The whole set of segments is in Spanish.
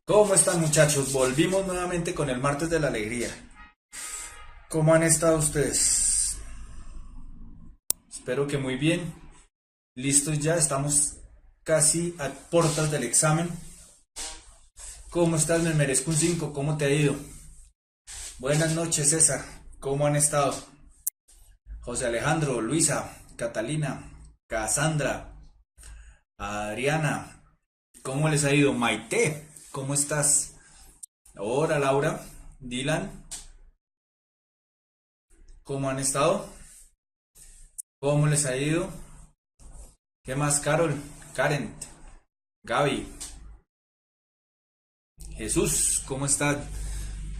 ¿Cómo están muchachos? Volvimos nuevamente con el martes de la alegría. ¿Cómo han estado ustedes? Espero que muy bien. Listos ya, estamos casi a puertas del examen. ¿Cómo estás? Me merezco un 5. ¿Cómo te ha ido? Buenas noches, César. ¿Cómo han estado? José Alejandro, Luisa, Catalina, Cassandra, Adriana. ¿Cómo les ha ido? Maite, ¿cómo estás? Hola, Laura, Dylan, ¿cómo han estado? ¿Cómo les ha ido? ¿Qué más, Carol? Karen, Gaby, Jesús, ¿cómo está?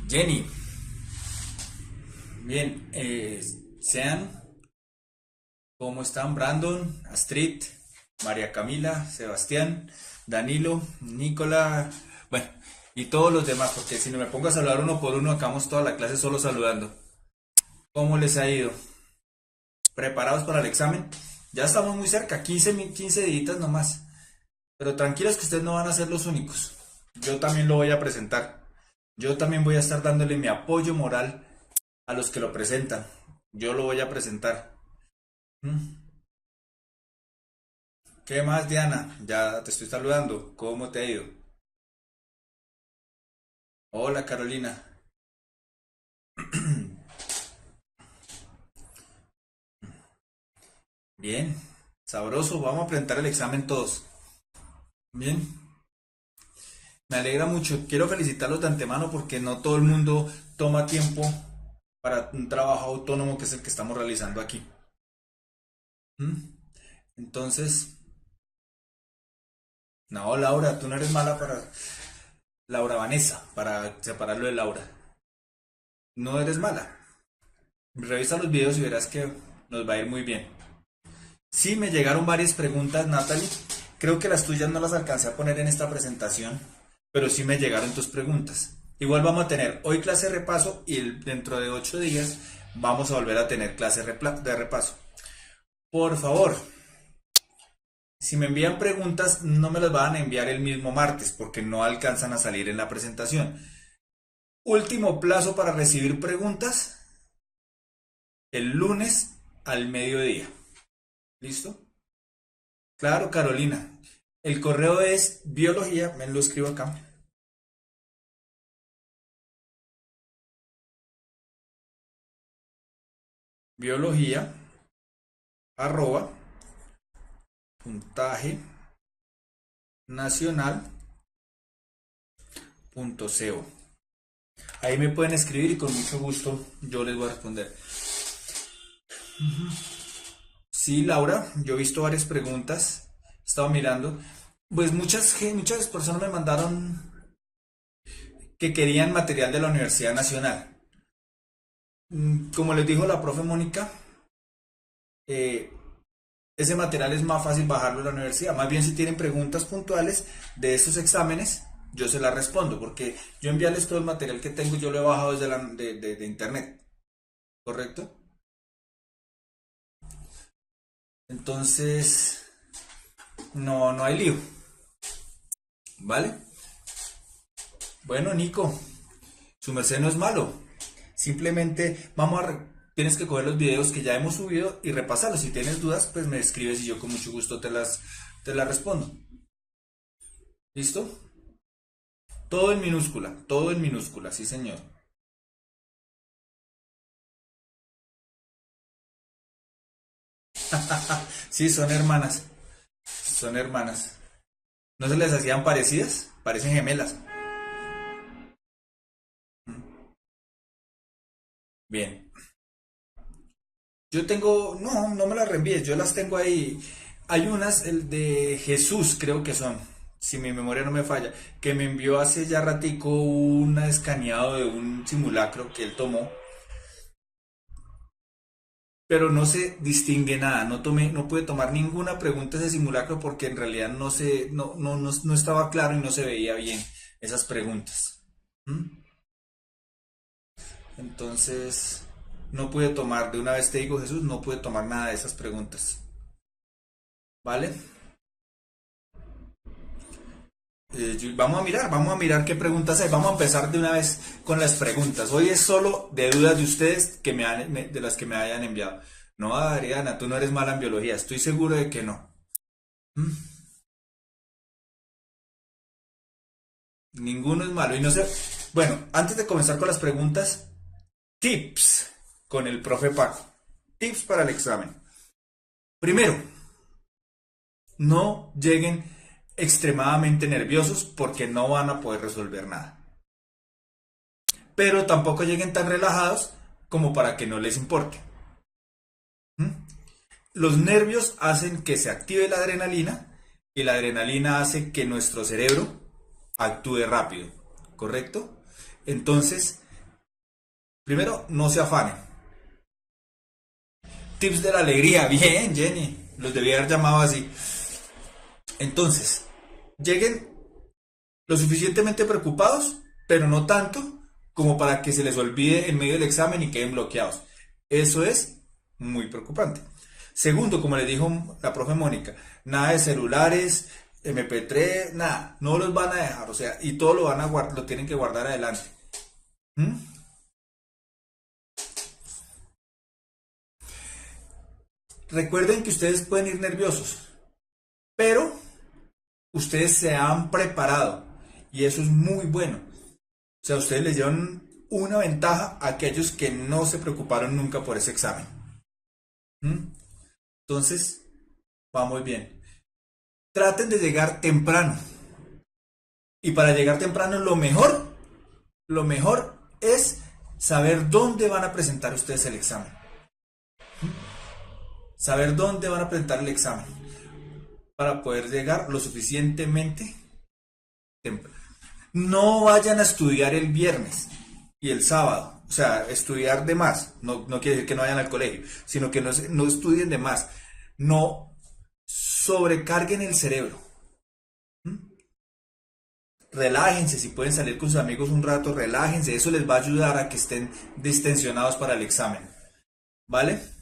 Jenny, bien, Sean, ¿cómo están? Brandon, Astrid, María Camila, Sebastián, Danilo, Nicola, bueno, y todos los demás, porque si no me pongo a saludar uno por uno, acabamos toda la clase solo saludando. ¿Cómo les ha ido? ¿Preparados para el examen? Ya estamos muy cerca, 15 días nomás. Pero tranquilos que ustedes no van a ser los únicos. Yo también lo voy a presentar. Yo también voy a estar dándole mi apoyo moral a los que lo presentan. Yo lo voy a presentar. ¿Mm? ¿Qué más, Diana? Ya te estoy saludando. ¿Cómo te ha ido? Hola, Carolina. Bien. Sabroso. Vamos a presentar el examen todos. Bien. Me alegra mucho. Quiero felicitarlos de antemano porque no todo el mundo toma tiempo para un trabajo autónomo que es el que estamos realizando aquí. ¿Mm? Entonces, no, Laura, tú no eres mala para Laura Vanessa, para separarlo de Laura. No eres mala. Revisa los videos y verás que nos va a ir muy bien. Sí, me llegaron varias preguntas, Natalie. Creo que las tuyas no las alcancé a poner en esta presentación, pero sí me llegaron tus preguntas. Igual vamos a tener hoy clase de repaso y dentro de 8 días vamos a volver a tener clase de repaso. Por favor, si me envían preguntas, no me las van a enviar el mismo martes porque no alcanzan a salir en la presentación. Último plazo para recibir preguntas, el lunes al mediodía. ¿Listo? Claro, Carolina. El correo es biología, me lo escribo acá. Biología, arroba, puntaje nacional punto co. Ahí me pueden escribir y con mucho gusto yo les voy a responder. Sí, Laura, yo he visto varias preguntas, he estado mirando. Pues muchas personas me mandaron que querían material de la Universidad Nacional. Como les dijo la profe Mónica, eh, ese material es más fácil bajarlo de la universidad. Más bien si tienen preguntas puntuales de estos exámenes, yo se las respondo, porque yo enviarles todo el material que tengo, yo lo he bajado desde de internet, ¿correcto? Entonces, no hay lío, ¿vale? Bueno, Nico, su merced no es malo. Simplemente tienes que coger los videos que ya hemos subido y repasarlos. Si tienes dudas, pues me escribes y yo con mucho gusto te las respondo. ¿Listo? Todo en minúscula, sí señor. Sí, son hermanas, son hermanas. ¿No se les hacían parecidas? Parecen gemelas. Bien. Yo tengo, no me las reenvíes, yo las tengo ahí. Hay unas, el de Jesús creo que son, si mi memoria no me falla, que me envió hace ya ratico un escaneado de un simulacro que él tomó, pero no se distingue nada, no pude tomar ninguna pregunta de ese simulacro porque en realidad no estaba claro y no se veía bien esas preguntas. ¿Mm? Entonces, no pude tomar, de una vez te digo Jesús, no pude tomar nada de esas preguntas. ¿Vale? Vamos a mirar qué preguntas hay. Vamos a empezar de una vez con las preguntas. Hoy es solo de dudas de ustedes de las que me hayan enviado. No, Adriana, tú no eres mala en biología. Estoy seguro de que no. ¿Mm? Ninguno es malo. Y no sé. Bueno, antes de comenzar con las preguntas, tips con el profe Paco. Tips para el examen. Primero, no lleguen extremadamente nerviosos porque no van a poder resolver nada. Pero tampoco lleguen tan relajados como para que no les importe. ¿Mm? Los nervios hacen que se active la adrenalina y la adrenalina hace que nuestro cerebro actúe rápido, ¿correcto? Entonces, primero, no se afanen. Tips de la alegría, bien, Jenny, los debía haber llamado así. Entonces, lleguen lo suficientemente preocupados, pero no tanto como para que se les olvide en medio del examen y queden bloqueados. Eso es muy preocupante. Segundo, como le dijo la profe Mónica, nada de celulares, MP3, nada, no los van a dejar, o sea, y todo lo van a guardar, lo tienen que guardar adelante. ¿Mm? Recuerden que ustedes pueden ir nerviosos, pero ustedes se han preparado y eso es muy bueno. O sea, ustedes les llevan una ventaja a aquellos que no se preocuparon nunca por ese examen. ¿Mm? Entonces, va muy bien. Traten de llegar temprano. Y para llegar temprano, lo mejor es saber dónde van a presentar ustedes el examen. Saber dónde van a presentar el examen para poder llegar lo suficientemente temprano. No vayan a estudiar el viernes y el sábado. O sea, estudiar de más. No, no quiere decir que no vayan al colegio, sino que no estudien de más. No sobrecarguen el cerebro. ¿Mm? Relájense, si pueden salir con sus amigos un rato, relájense. Eso les va a ayudar a que estén distensionados para el examen. ¿Vale?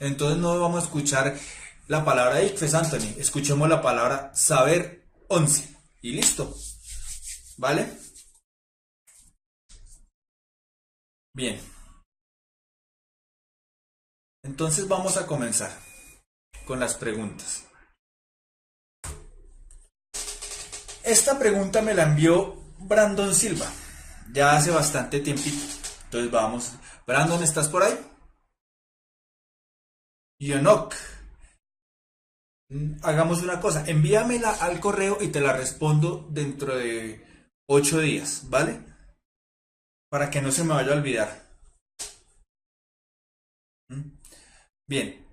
Entonces no vamos a escuchar la palabra ICFES, Anthony. Escuchemos la palabra saber 11. Y listo. ¿Vale? Bien. Entonces vamos a comenzar con las preguntas. Esta pregunta me la envió Brandon Silva. Ya hace bastante tiempito. Entonces vamos. Brandon, ¿estás por ahí? Yonok. Hagamos una cosa, envíamela al correo y te la respondo dentro de 8 días, ¿vale? Para que no se me vaya a olvidar. ¿Mm? Bien,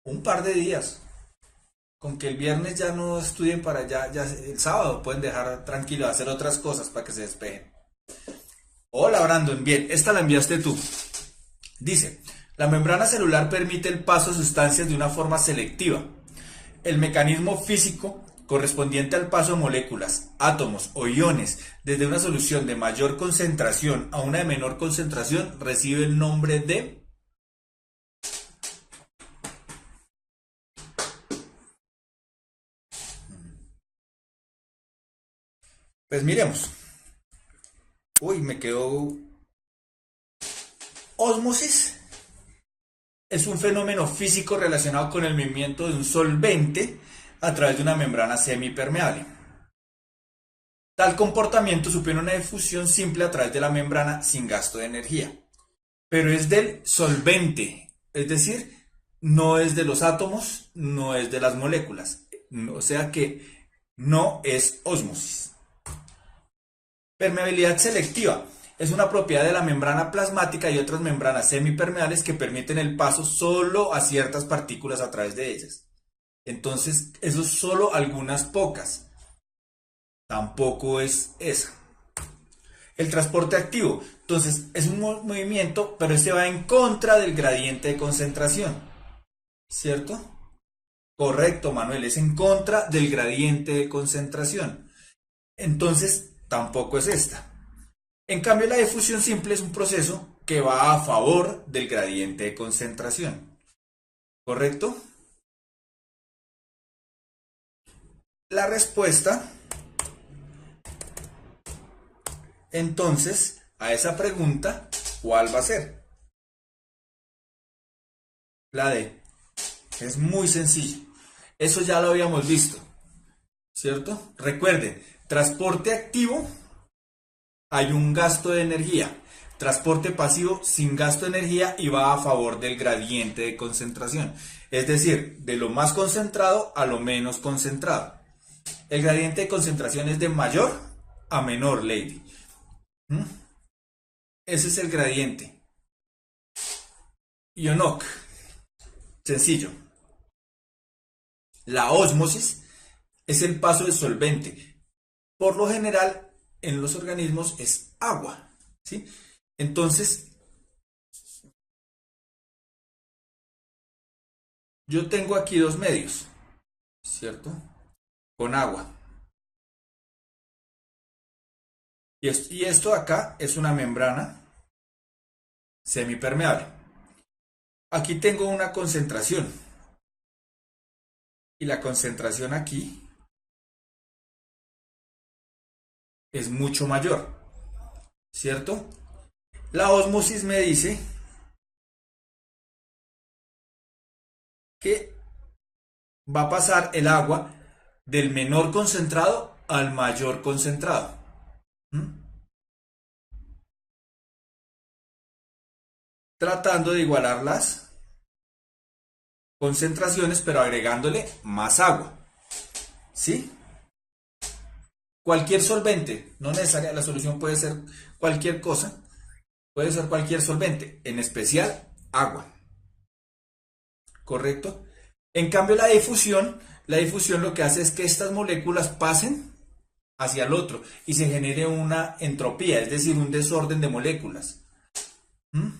un par de días. Con que el viernes ya no estudien para allá, ya el sábado pueden dejar tranquilo, hacer otras cosas para que se despejen. Hola Brandon, bien, esta la enviaste tú. Dice, la membrana celular permite el paso de sustancias de una forma selectiva. El mecanismo físico correspondiente al paso de moléculas, átomos o iones desde una solución de mayor concentración a una de menor concentración recibe el nombre de... Pues miremos. Uy, me quedó... Ósmosis es un fenómeno físico relacionado con el movimiento de un solvente a través de una membrana semipermeable. Tal comportamiento supone una difusión simple a través de la membrana sin gasto de energía, pero es del solvente, es decir, no es de los átomos, no es de las moléculas, o sea que no es ósmosis. Permeabilidad selectiva es una propiedad de la membrana plasmática y otras membranas semipermeables que permiten el paso solo a ciertas partículas a través de ellas. Entonces, eso es solo algunas pocas. Tampoco es esa. El transporte activo. Entonces, es un movimiento, pero este va en contra del gradiente de concentración. ¿Cierto? Correcto, Manuel. Es en contra del gradiente de concentración. Entonces, tampoco es esta. En cambio, la difusión simple es un proceso que va a favor del gradiente de concentración. ¿Correcto? La respuesta, entonces, a esa pregunta, ¿cuál va a ser? La D. Es muy sencillo. Eso ya lo habíamos visto, ¿cierto? Recuerden, transporte activo, hay un gasto de energía. Transporte pasivo sin gasto de energía y va a favor del gradiente de concentración. Es decir, de lo más concentrado a lo menos concentrado. El gradiente de concentración es de mayor a menor, Lady. ¿Mm? Ese es el gradiente. Ionoc. Sencillo. La ósmosis es el paso del solvente. Por lo general, en los organismos es agua, ¿sí? Entonces, yo tengo aquí dos medios, ¿cierto? Con agua. Y esto acá es una membrana semipermeable. Aquí tengo una concentración. Y la concentración aquí es mucho mayor, ¿cierto? La ósmosis me dice que va a pasar el agua del menor concentrado al mayor concentrado. ¿Mm? Tratando de igualar las concentraciones, pero agregándole más agua. ¿Sí? Cualquier solvente, no necesaria, la solución puede ser cualquier cosa, puede ser cualquier solvente, en especial agua. ¿Correcto? En cambio, la difusión lo que hace es que estas moléculas pasen hacia el otro y se genere una entropía, es decir, un desorden de moléculas. ¿Mm?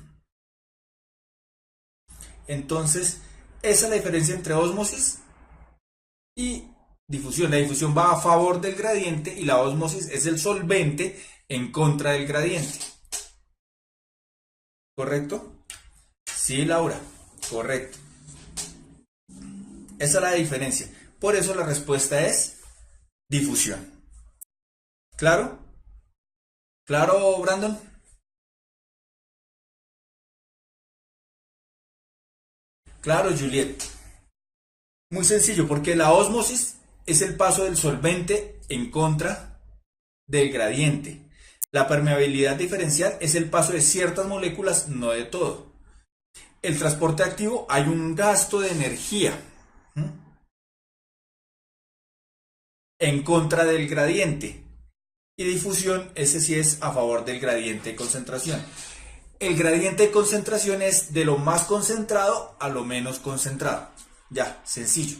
Entonces, esa es la diferencia entre ósmosis y difusión. La difusión va a favor del gradiente y la ósmosis es el solvente en contra del gradiente. ¿Correcto? Sí, Laura, correcto. Esa es la diferencia. Por eso la respuesta es difusión. ¿Claro? ¿Claro, Brandon? Claro, Juliet. Muy sencillo, porque la ósmosis es el paso del solvente en contra del gradiente. La permeabilidad diferencial es el paso de ciertas moléculas, no de todo. El transporte activo hay un gasto de energía, ¿m?, en contra del gradiente. Y difusión, ese sí es a favor del gradiente de concentración. El gradiente de concentración es de lo más concentrado a lo menos concentrado. Ya, sencillo.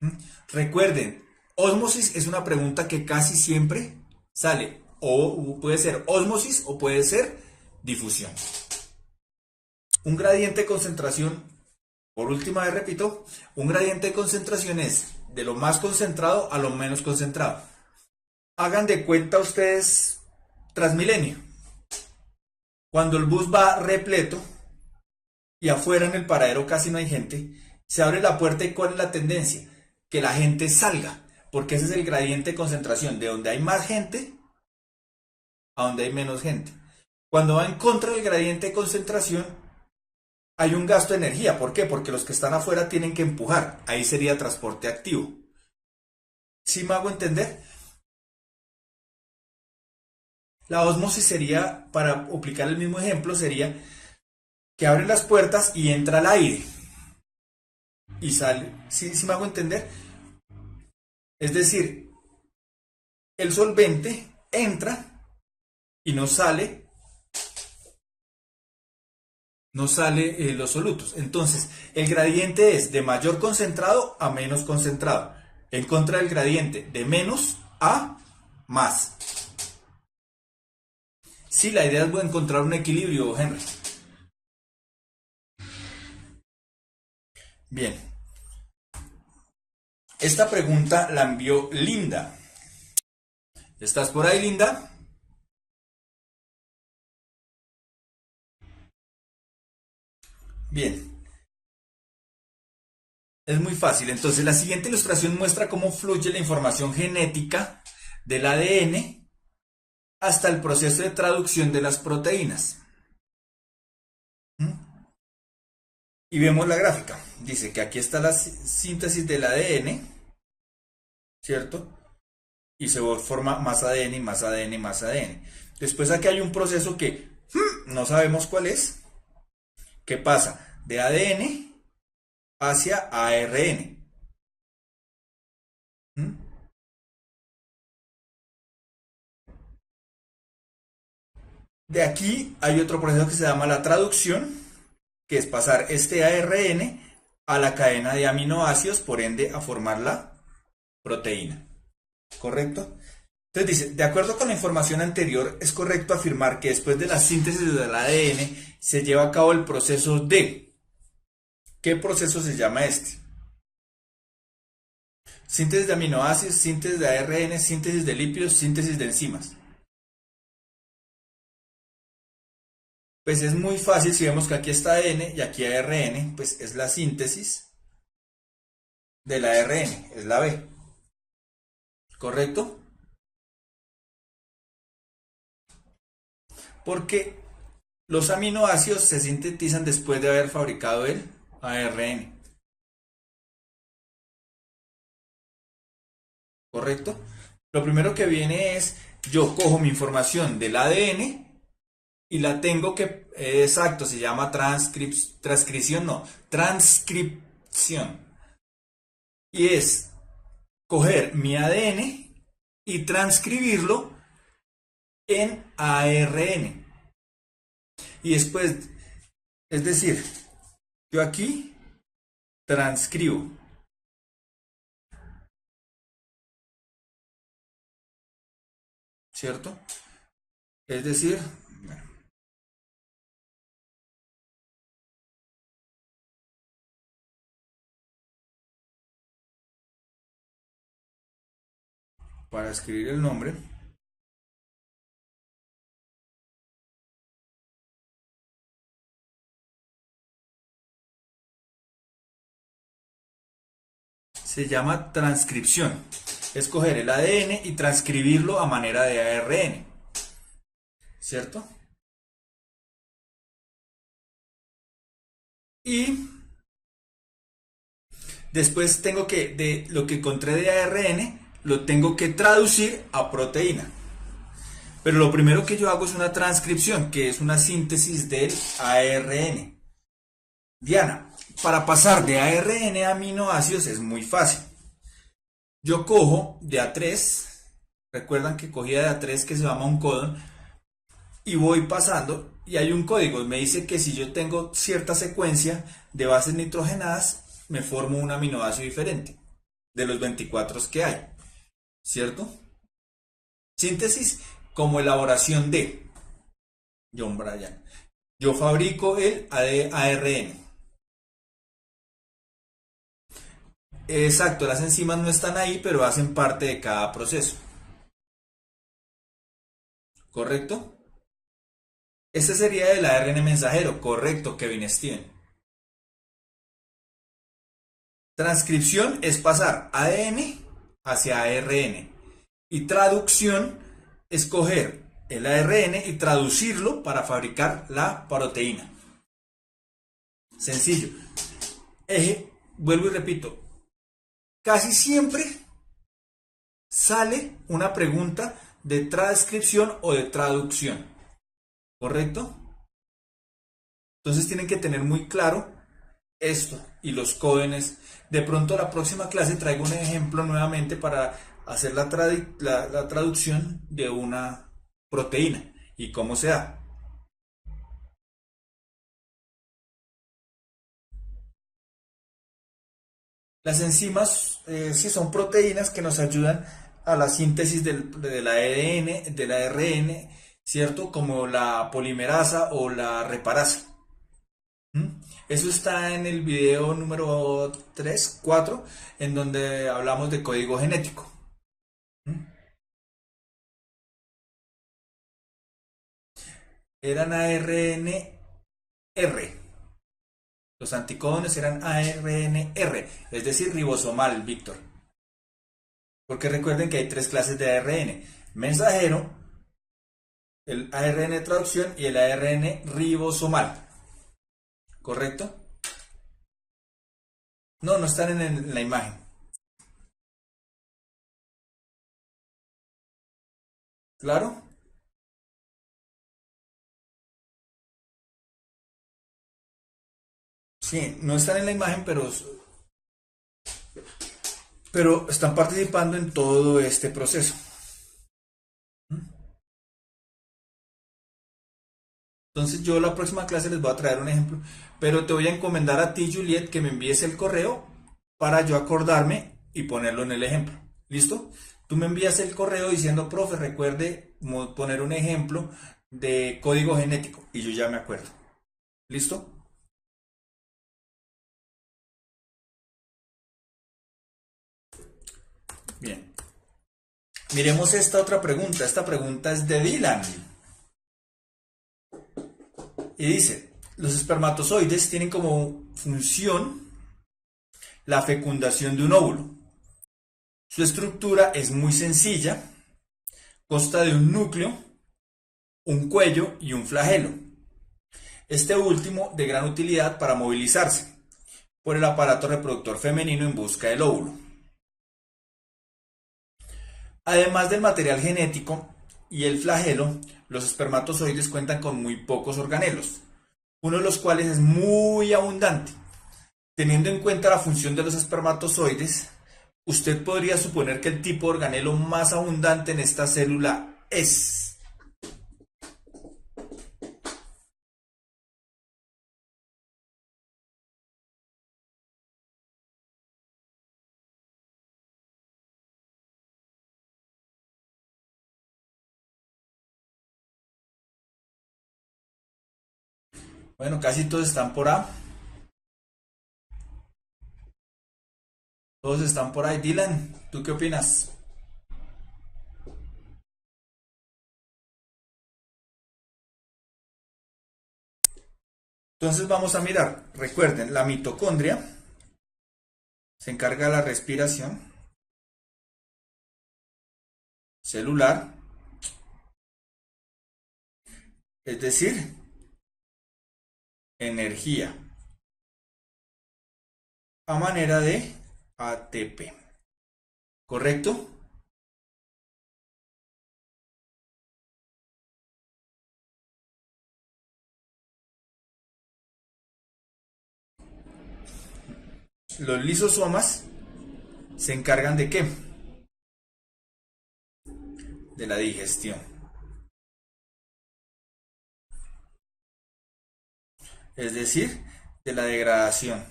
¿Mm? Recuerden, ósmosis es una pregunta que casi siempre sale. O puede ser ósmosis o puede ser difusión. Un gradiente de concentración, por última vez repito, un gradiente de concentración es de lo más concentrado a lo menos concentrado. Hagan de cuenta ustedes Transmilenio. Cuando el bus va repleto y afuera en el paradero casi no hay gente, se abre la puerta y ¿cuál es la tendencia? Que la gente salga, porque ese es el gradiente de concentración, de donde hay más gente a donde hay menos gente. Cuando va en contra del gradiente de concentración, hay un gasto de energía. ¿Por qué? Porque los que están afuera tienen que empujar. Ahí sería transporte activo. ¿Sí me hago entender? La ósmosis sería, para aplicar el mismo ejemplo, sería que abren las puertas y entra el aire y sale. ¿Sí me hago entender? Es decir, el solvente entra y no sale los solutos. Entonces, el gradiente es de mayor concentrado a menos concentrado, en contra del gradiente de menos a más. Sí, la idea es encontrar un equilibrio, Henry. Bien, esta pregunta la envió Linda. ¿Estás por ahí, Linda? Bien, es muy fácil. Entonces, la siguiente ilustración muestra cómo fluye la información genética del ADN hasta el proceso de traducción de las proteínas. ¿Mm? Y vemos la gráfica. Dice que aquí está la síntesis del ADN, ¿cierto? Y se forma más ADN, más ADN, más ADN. Después aquí hay un proceso que no sabemos cuál es, que pasa de ADN hacia ARN. ¿Mm? De aquí hay otro proceso que se llama la traducción, que es pasar este ARN a la cadena de aminoácidos, por ende a formar la proteína. ¿Correcto? Entonces dice, de acuerdo con la información anterior, es correcto afirmar que después de la síntesis del ADN se lleva a cabo el proceso de... ¿Qué proceso se llama este? Síntesis de aminoácidos, síntesis de ARN, síntesis de lípidos, síntesis de enzimas. Pues es muy fácil si vemos que aquí está ADN y aquí ARN, pues es la síntesis del ARN, es la B. ¿Correcto? Porque los aminoácidos se sintetizan después de haber fabricado el ARN. ¿Correcto? Lo primero que viene es, yo cojo mi información del ADN y la tengo que, exacto, se llama transcripción, no, transcripción. Y es coger mi ADN y transcribirlo en ARN. Y después, es decir, yo aquí transcribo, ¿cierto? Es decir, bueno, para escribir el nombre, se llama transcripción. Es coger el ADN y transcribirlo a manera de ARN, ¿cierto? Y después tengo que, de lo que encontré de ARN, lo tengo que traducir a proteína. Pero lo primero que yo hago es una transcripción, que es una síntesis del ARN. Diana, para pasar de ARN a aminoácidos es muy fácil. Yo cojo de A3, recuerdan que cogía de A3 que se llama un codón, y voy pasando y hay un código. Me dice que si yo tengo cierta secuencia de bases nitrogenadas, me formo un aminoácido diferente de los 24 que hay, ¿cierto? Síntesis como elaboración de John Bryan. Yo fabrico el ARN. Exacto, las enzimas no están ahí, pero hacen parte de cada proceso. ¿Correcto? Este sería el ARN mensajero. Correcto, Kevin Steven. Transcripción es pasar ADN hacia ARN. Y traducción es coger el ARN y traducirlo para fabricar la proteína. Sencillo. Vuelvo y repito. Casi siempre sale una pregunta de transcripción o de traducción. ¿Correcto? Entonces tienen que tener muy claro esto y los códenes. De pronto la próxima clase traigo un ejemplo nuevamente para hacer la traducción de una proteína y cómo se da. Las enzimas sí son proteínas que nos ayudan a la síntesis del ADN, del ARN, ¿cierto? Como la polimerasa o la reparasa. ¿Mm? Eso está en el video número 3 4 en donde hablamos de código genético. ¿Mm? Eran ARNR. Los anticodons eran ARNR, es decir, ribosomal, Víctor. Porque recuerden que hay tres clases de ARN. Mensajero, el ARN de traducción y el ARN ribosomal. ¿Correcto? No, no están en la imagen. ¿Claro? Sí, no están en la imagen, pero están participando en todo este proceso. Entonces yo la próxima clase les voy a traer un ejemplo, pero te voy a encomendar a ti, Juliet, que me envíes el correo para yo acordarme y ponerlo en el ejemplo. ¿Listo? Tú me envías el correo diciendo, profe, recuerde poner un ejemplo de código genético y yo ya me acuerdo. ¿Listo? Bien. Miremos esta otra pregunta. Esta pregunta es de Dylan. Y dice, los espermatozoides tienen como función la fecundación de un óvulo. Su estructura es muy sencilla, consta de un núcleo, un cuello y un flagelo. Este último de gran utilidad para movilizarse por el aparato reproductor femenino en busca del óvulo. Además del material genético y el flagelo, los espermatozoides cuentan con muy pocos organelos, uno de los cuales es muy abundante. Teniendo en cuenta la función de los espermatozoides, usted podría suponer que el tipo de organelo más abundante en esta célula es... Bueno, casi todos están por A. Todos están por ahí. Dylan, ¿tú qué opinas? Entonces vamos a mirar. Recuerden, la mitocondria se encarga de la respiración celular, es decir, energía a manera de ATP. ¿Correcto? Los lisosomas se encargan de qué? De la digestión. Es decir, de la degradación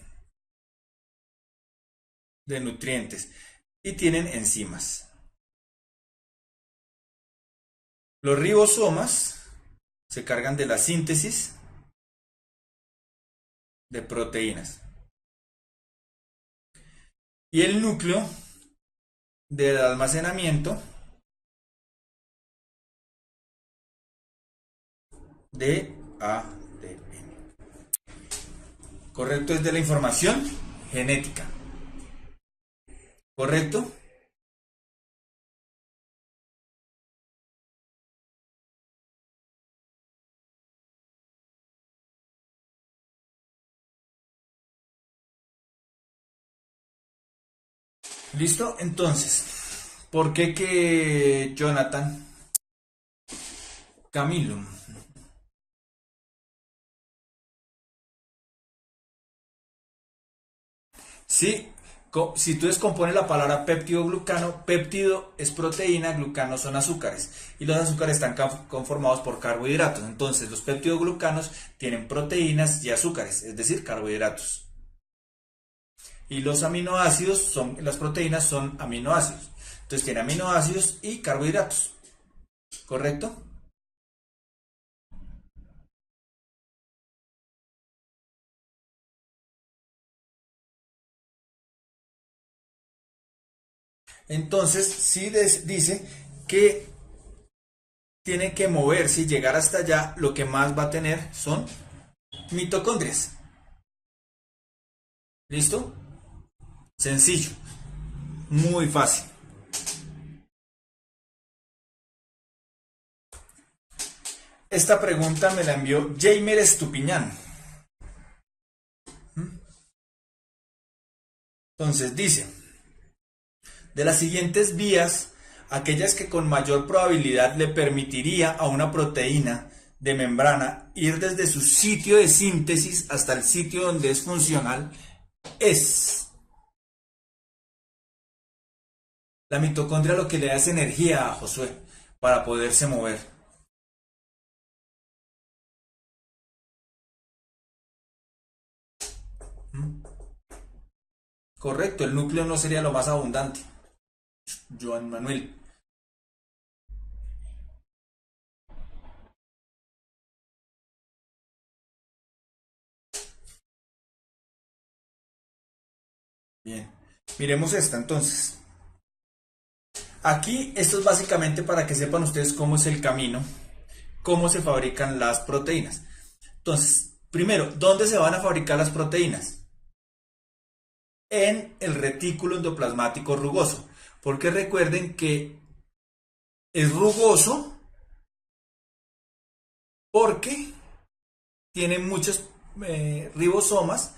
de nutrientes y tienen enzimas. Los ribosomas se encargan de la síntesis de proteínas y el núcleo del almacenamiento de ADN. Correcto, es de la información genética. ¿Correcto? ¿Listo? Entonces, ¿por qué que Jonathan Camilo? Sí, si tú descompones la palabra péptido-glucano, péptido es proteína, glucano son azúcares. Y los azúcares están conformados por carbohidratos. Entonces, los péptidoglucanos tienen proteínas y azúcares, es decir, carbohidratos. Y los aminoácidos son, las proteínas son aminoácidos. Entonces, tiene aminoácidos y carbohidratos. ¿Correcto? Entonces, sí dice que tiene que moverse y llegar hasta allá, lo que más va a tener son mitocondrias. ¿Listo? Sencillo, muy fácil. Esta pregunta me la envió Jamer Estupiñán. Entonces dice, de las siguientes vías, aquellas que con mayor probabilidad le permitiría a una proteína de membrana ir desde su sitio de síntesis hasta el sitio donde es funcional, es la mitocondria. Lo que le da es energía a Josué para poderse mover. Correcto, el núcleo no sería lo más abundante. Joan Manuel. Bien, miremos esta entonces. Aquí esto es básicamente para que sepan ustedes cómo es el camino, cómo se fabrican las proteínas. Entonces, primero, ¿dónde se van a fabricar las proteínas? En el retículo endoplasmático rugoso. Porque recuerden que es rugoso porque tiene muchos ribosomas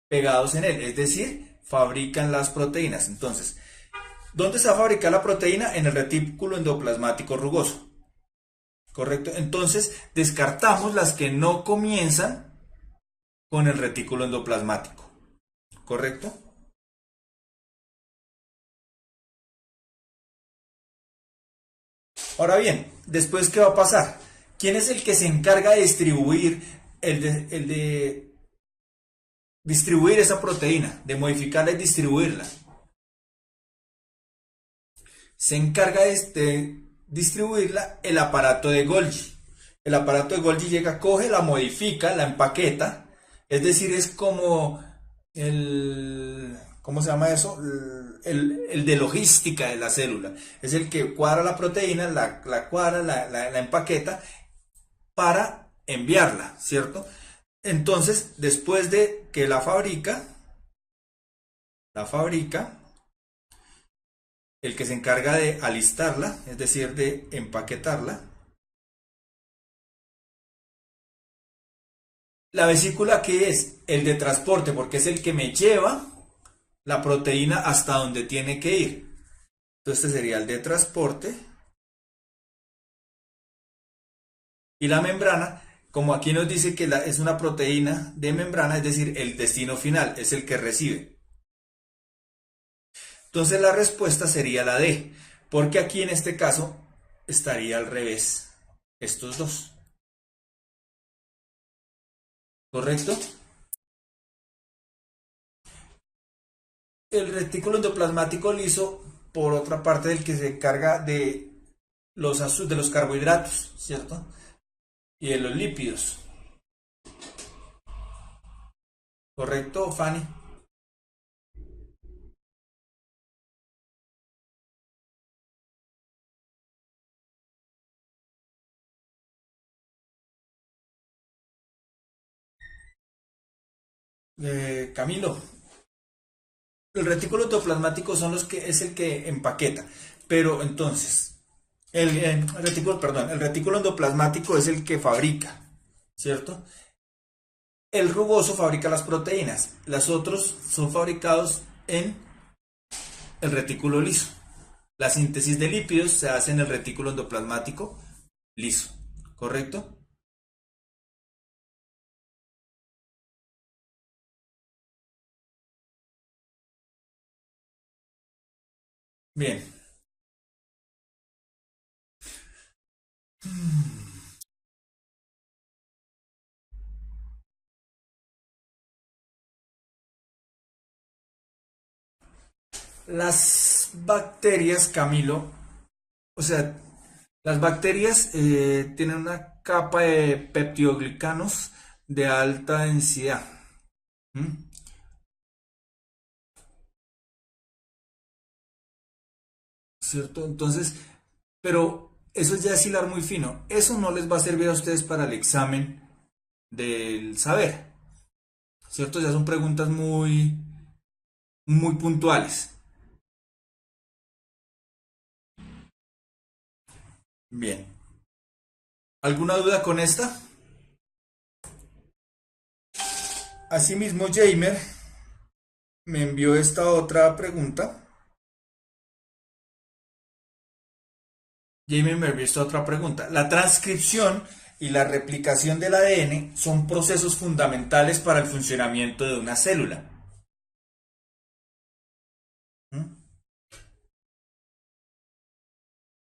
pegados en él, es decir, fabrican las proteínas. Entonces, ¿dónde se va a fabricar la proteína? En el retículo endoplasmático rugoso. ¿Correcto? Entonces, descartamos las que no comienzan con el retículo endoplasmático. ¿Correcto? Ahora bien, después, ¿qué va a pasar? ¿Quién es el que se encarga de distribuir el de distribuir esa proteína, de modificarla y distribuirla? Se encarga de distribuirla el aparato de Golgi. El aparato de Golgi llega, coge, la modifica, la empaqueta, es decir, es como ¿cómo se llama eso? El de logística de la célula. Es el que cuadra la proteína, la cuadra, la empaqueta para enviarla, ¿cierto? Entonces, después de que la fabrica, el que se encarga de alistarla, es decir, de empaquetarla. La vesícula, que es el de transporte, porque es el que me lleva la proteína hasta donde tiene que ir. Entonces este sería el de transporte. Y la membrana, como aquí nos dice que es una proteína de membrana, es decir, el destino final, es el que recibe. Entonces la respuesta sería la D, porque aquí en este caso estaría al revés, estos dos. ¿Correcto? El retículo endoplasmático liso, por otra parte, del que se encarga de los carbohidratos, ¿cierto? Y de los lípidos. ¿Correcto, Fanny? Camilo, el retículo endoplasmático es el que empaqueta, pero entonces, el retículo endoplasmático es el que fabrica, ¿cierto? El rugoso fabrica las proteínas, los otros son fabricados en el retículo liso. La síntesis de lípidos se hace en el retículo endoplasmático liso, ¿correcto? Bien. Las bacterias, Camilo, o sea, las bacterias tienen una capa de peptidoglicanos de alta densidad. ¿Mm? ¿Cierto? Entonces, pero eso ya es hilar muy fino. Eso no les va a servir a ustedes para el examen del saber. ¿cierto? Ya son preguntas muy puntuales. Bien. ¿Alguna duda con esta? Asimismo, Jamer me envió esta otra pregunta. Jamer me envió esta otra pregunta. La transcripción y la replicación del ADN son procesos fundamentales para el funcionamiento de una célula. ¿Mm?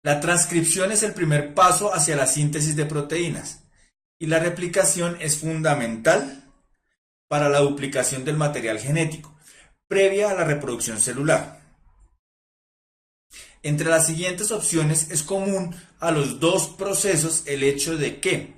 La transcripción es el primer paso hacia la síntesis de proteínas y la replicación es fundamental para la duplicación del material genético, previa a la reproducción celular. Entre las siguientes opciones es común a los dos procesos el hecho de que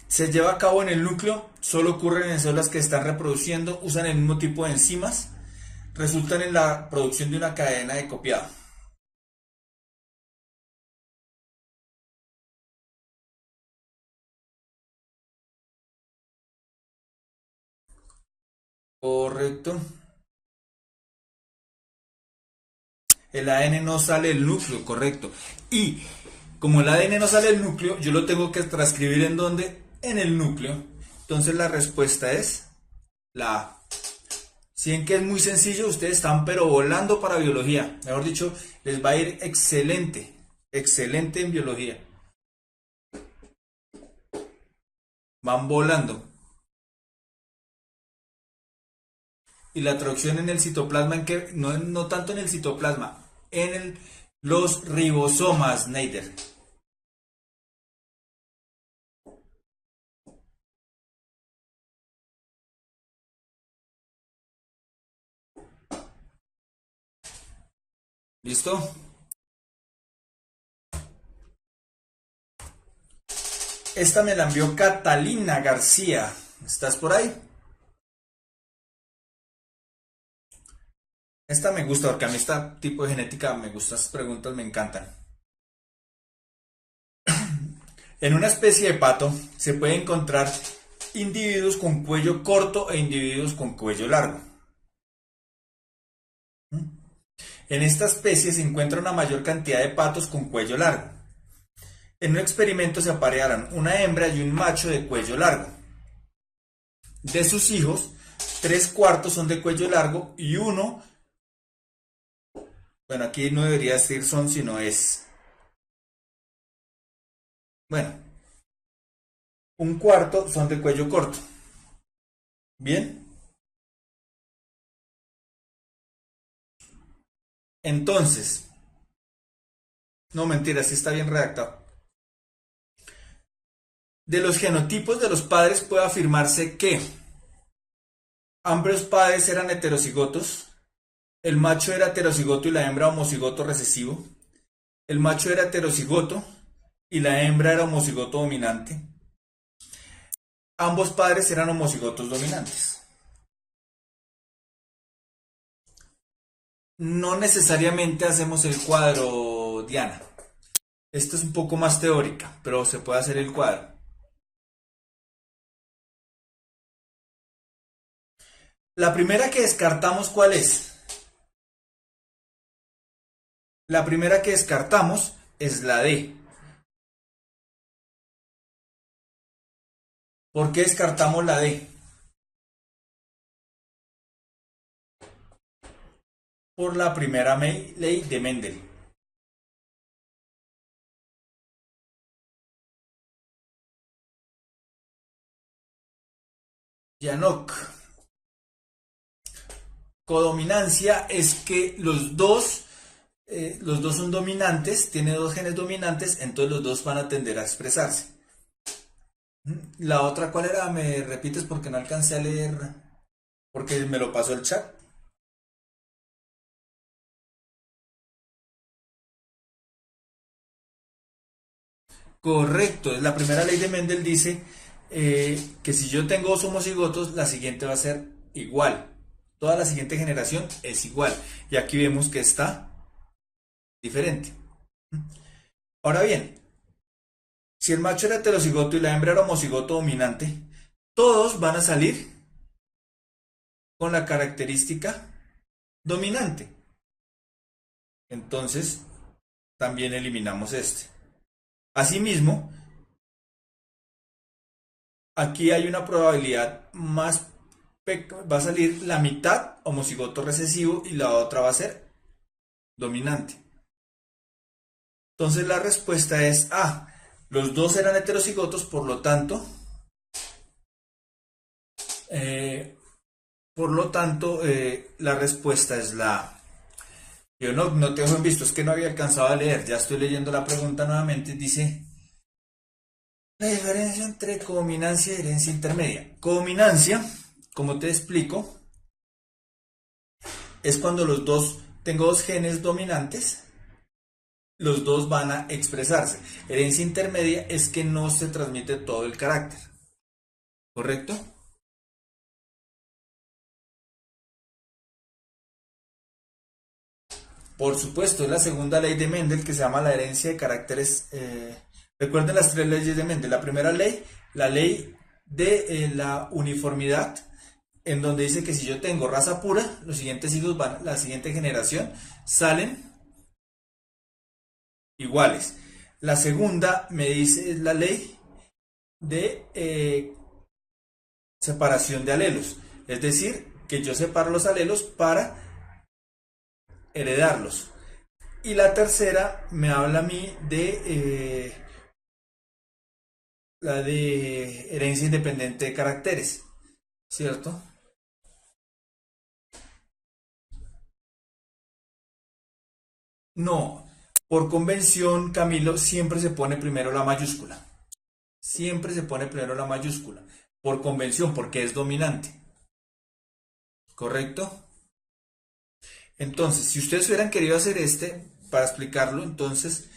se lleva a cabo en el núcleo, solo ocurren en células que están reproduciendo, usan el mismo tipo de enzimas, resultan en la producción de una cadena de copiado. Correcto. El ADN no sale del núcleo, correcto. Y como el ADN no sale del núcleo, yo lo tengo que transcribir en dónde? En el núcleo. Entonces la respuesta es la A. Si ven que es muy sencillo, ustedes están pero volando para biología. Mejor dicho, les va a ir excelente, excelente en biología. Van volando. Y la traducción en el citoplasma, en que no tanto en el citoplasma, los ribosomas, Neider. ¿Listo? Esta me la envió Catalina García. ¿Estás por ahí? Esta me gusta porque a mí este tipo de genética me gusta, estas preguntas me encantan. En una especie de pato se puede encontrar individuos con cuello corto e individuos con cuello largo. En esta especie se encuentra una mayor cantidad de patos con cuello largo. En un experimento se aparearon una hembra y un macho de cuello largo. De sus hijos, 3/4 son de cuello largo y uno, bueno, aquí no debería decir son, sino es, bueno, 1/4 son de cuello corto. Bien, entonces, no mentira, sí está bien redactado. De los genotipos de los padres puede afirmarse que ambos padres eran heterocigotos, el macho era heterocigoto y la hembra homocigoto recesivo, el macho era heterocigoto y la hembra era homocigoto dominante, ambos padres eran homocigotos dominantes. No necesariamente hacemos el cuadro, Diana. Esta es un poco más teórica, pero se puede hacer el cuadro. La primera que descartamos, ¿cuál es? La primera que descartamos es la D. ¿Por qué descartamos la D? Por la primera ley de Mendel. Yanok. Codominancia es que los dos son dominantes, tiene dos genes dominantes, entonces los dos van a tender a expresarse. La otra, ¿cuál era? ¿Me repites porque no alcancé a leer? Porque me lo pasó el chat. Correcto, la primera ley de Mendel dice que si yo tengo dos homocigotos, la siguiente va a ser igual. Toda la siguiente generación es igual. Y aquí vemos que está diferente. Ahora bien, si el macho era heterocigoto y la hembra era homocigoto dominante, todos van a salir con la característica dominante. Entonces, también eliminamos este. Asimismo, aquí hay una probabilidad más, va a salir la mitad homocigoto recesivo y la otra va a ser dominante. Entonces la respuesta es A. Los dos eran heterocigotos, eh, la respuesta es la A. Yo no te dejo en visto, es que no había alcanzado a leer, ya estoy leyendo la pregunta nuevamente, dice la diferencia entre codominancia y herencia intermedia. Codominancia, como te explico, es cuando tengo dos genes dominantes, los dos van a expresarse. Herencia intermedia es que no se transmite todo el carácter, ¿correcto? Por supuesto, es la segunda ley de Mendel que se llama la herencia de caracteres. Recuerden las tres leyes de Mendel. La primera ley, la ley de la uniformidad, en donde dice que si yo tengo raza pura, los siguientes hijos la siguiente generación salen iguales. La segunda me dice es la ley de separación de alelos, es decir, que yo separo los alelos para heredarlos. Y la tercera me habla a mí de la de herencia independiente de caracteres, ¿cierto? No, por convención, Camilo, siempre se pone primero la mayúscula. Siempre se pone primero la mayúscula. Por convención, porque es dominante. ¿Correcto? Entonces, si ustedes hubieran querido hacer para explicarlo, entonces,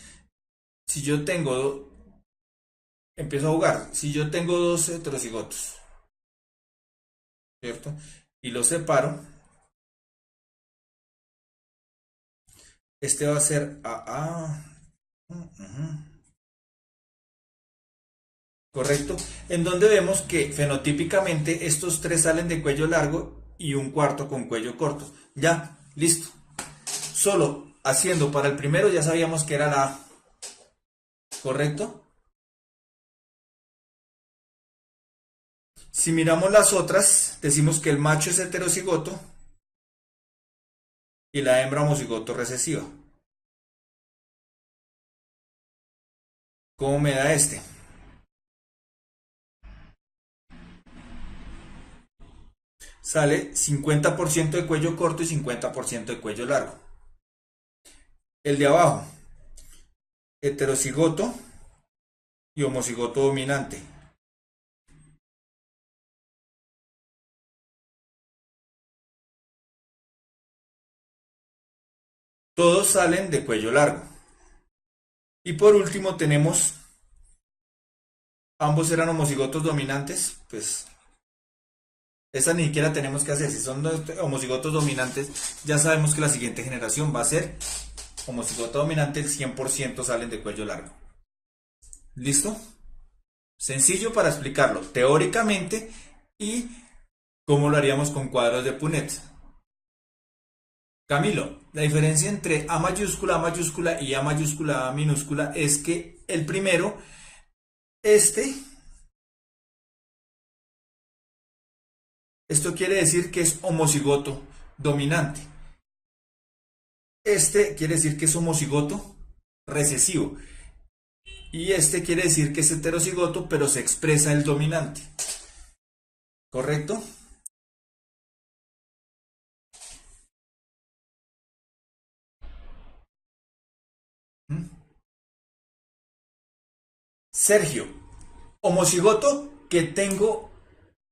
si yo tengo, empiezo a jugar, si yo tengo dos heterocigotos, ¿cierto? Y los separo, este va a ser AA. ¿Correcto? En donde vemos que fenotípicamente estos tres salen de cuello largo y un cuarto con cuello corto. Ya, listo. Solo haciendo para el primero ya sabíamos que era la A. ¿Correcto? Si miramos las otras, decimos que el macho es heterocigoto y la hembra homocigoto recesiva. ¿Cómo me da este? Sale 50% de cuello corto y 50% de cuello largo. El de abajo, heterocigoto y homocigoto dominante. Todos salen de cuello largo. Y por último tenemos, ambos eran homocigotos dominantes, pues esa ni siquiera tenemos que hacer. Si son homocigotos dominantes, ya sabemos que la siguiente generación va a ser homocigoto dominante, el 100% salen de cuello largo. ¿Listo? Sencillo para explicarlo teóricamente y cómo lo haríamos con cuadros de Punnett. Camilo, la diferencia entre A mayúscula y A mayúscula A minúscula es que el primero, este, esto quiere decir que es homocigoto dominante. Este quiere decir que es homocigoto recesivo. Y este quiere decir que es heterocigoto, pero se expresa el dominante. ¿Correcto? ¿Mm? Sergio, homocigoto que tengo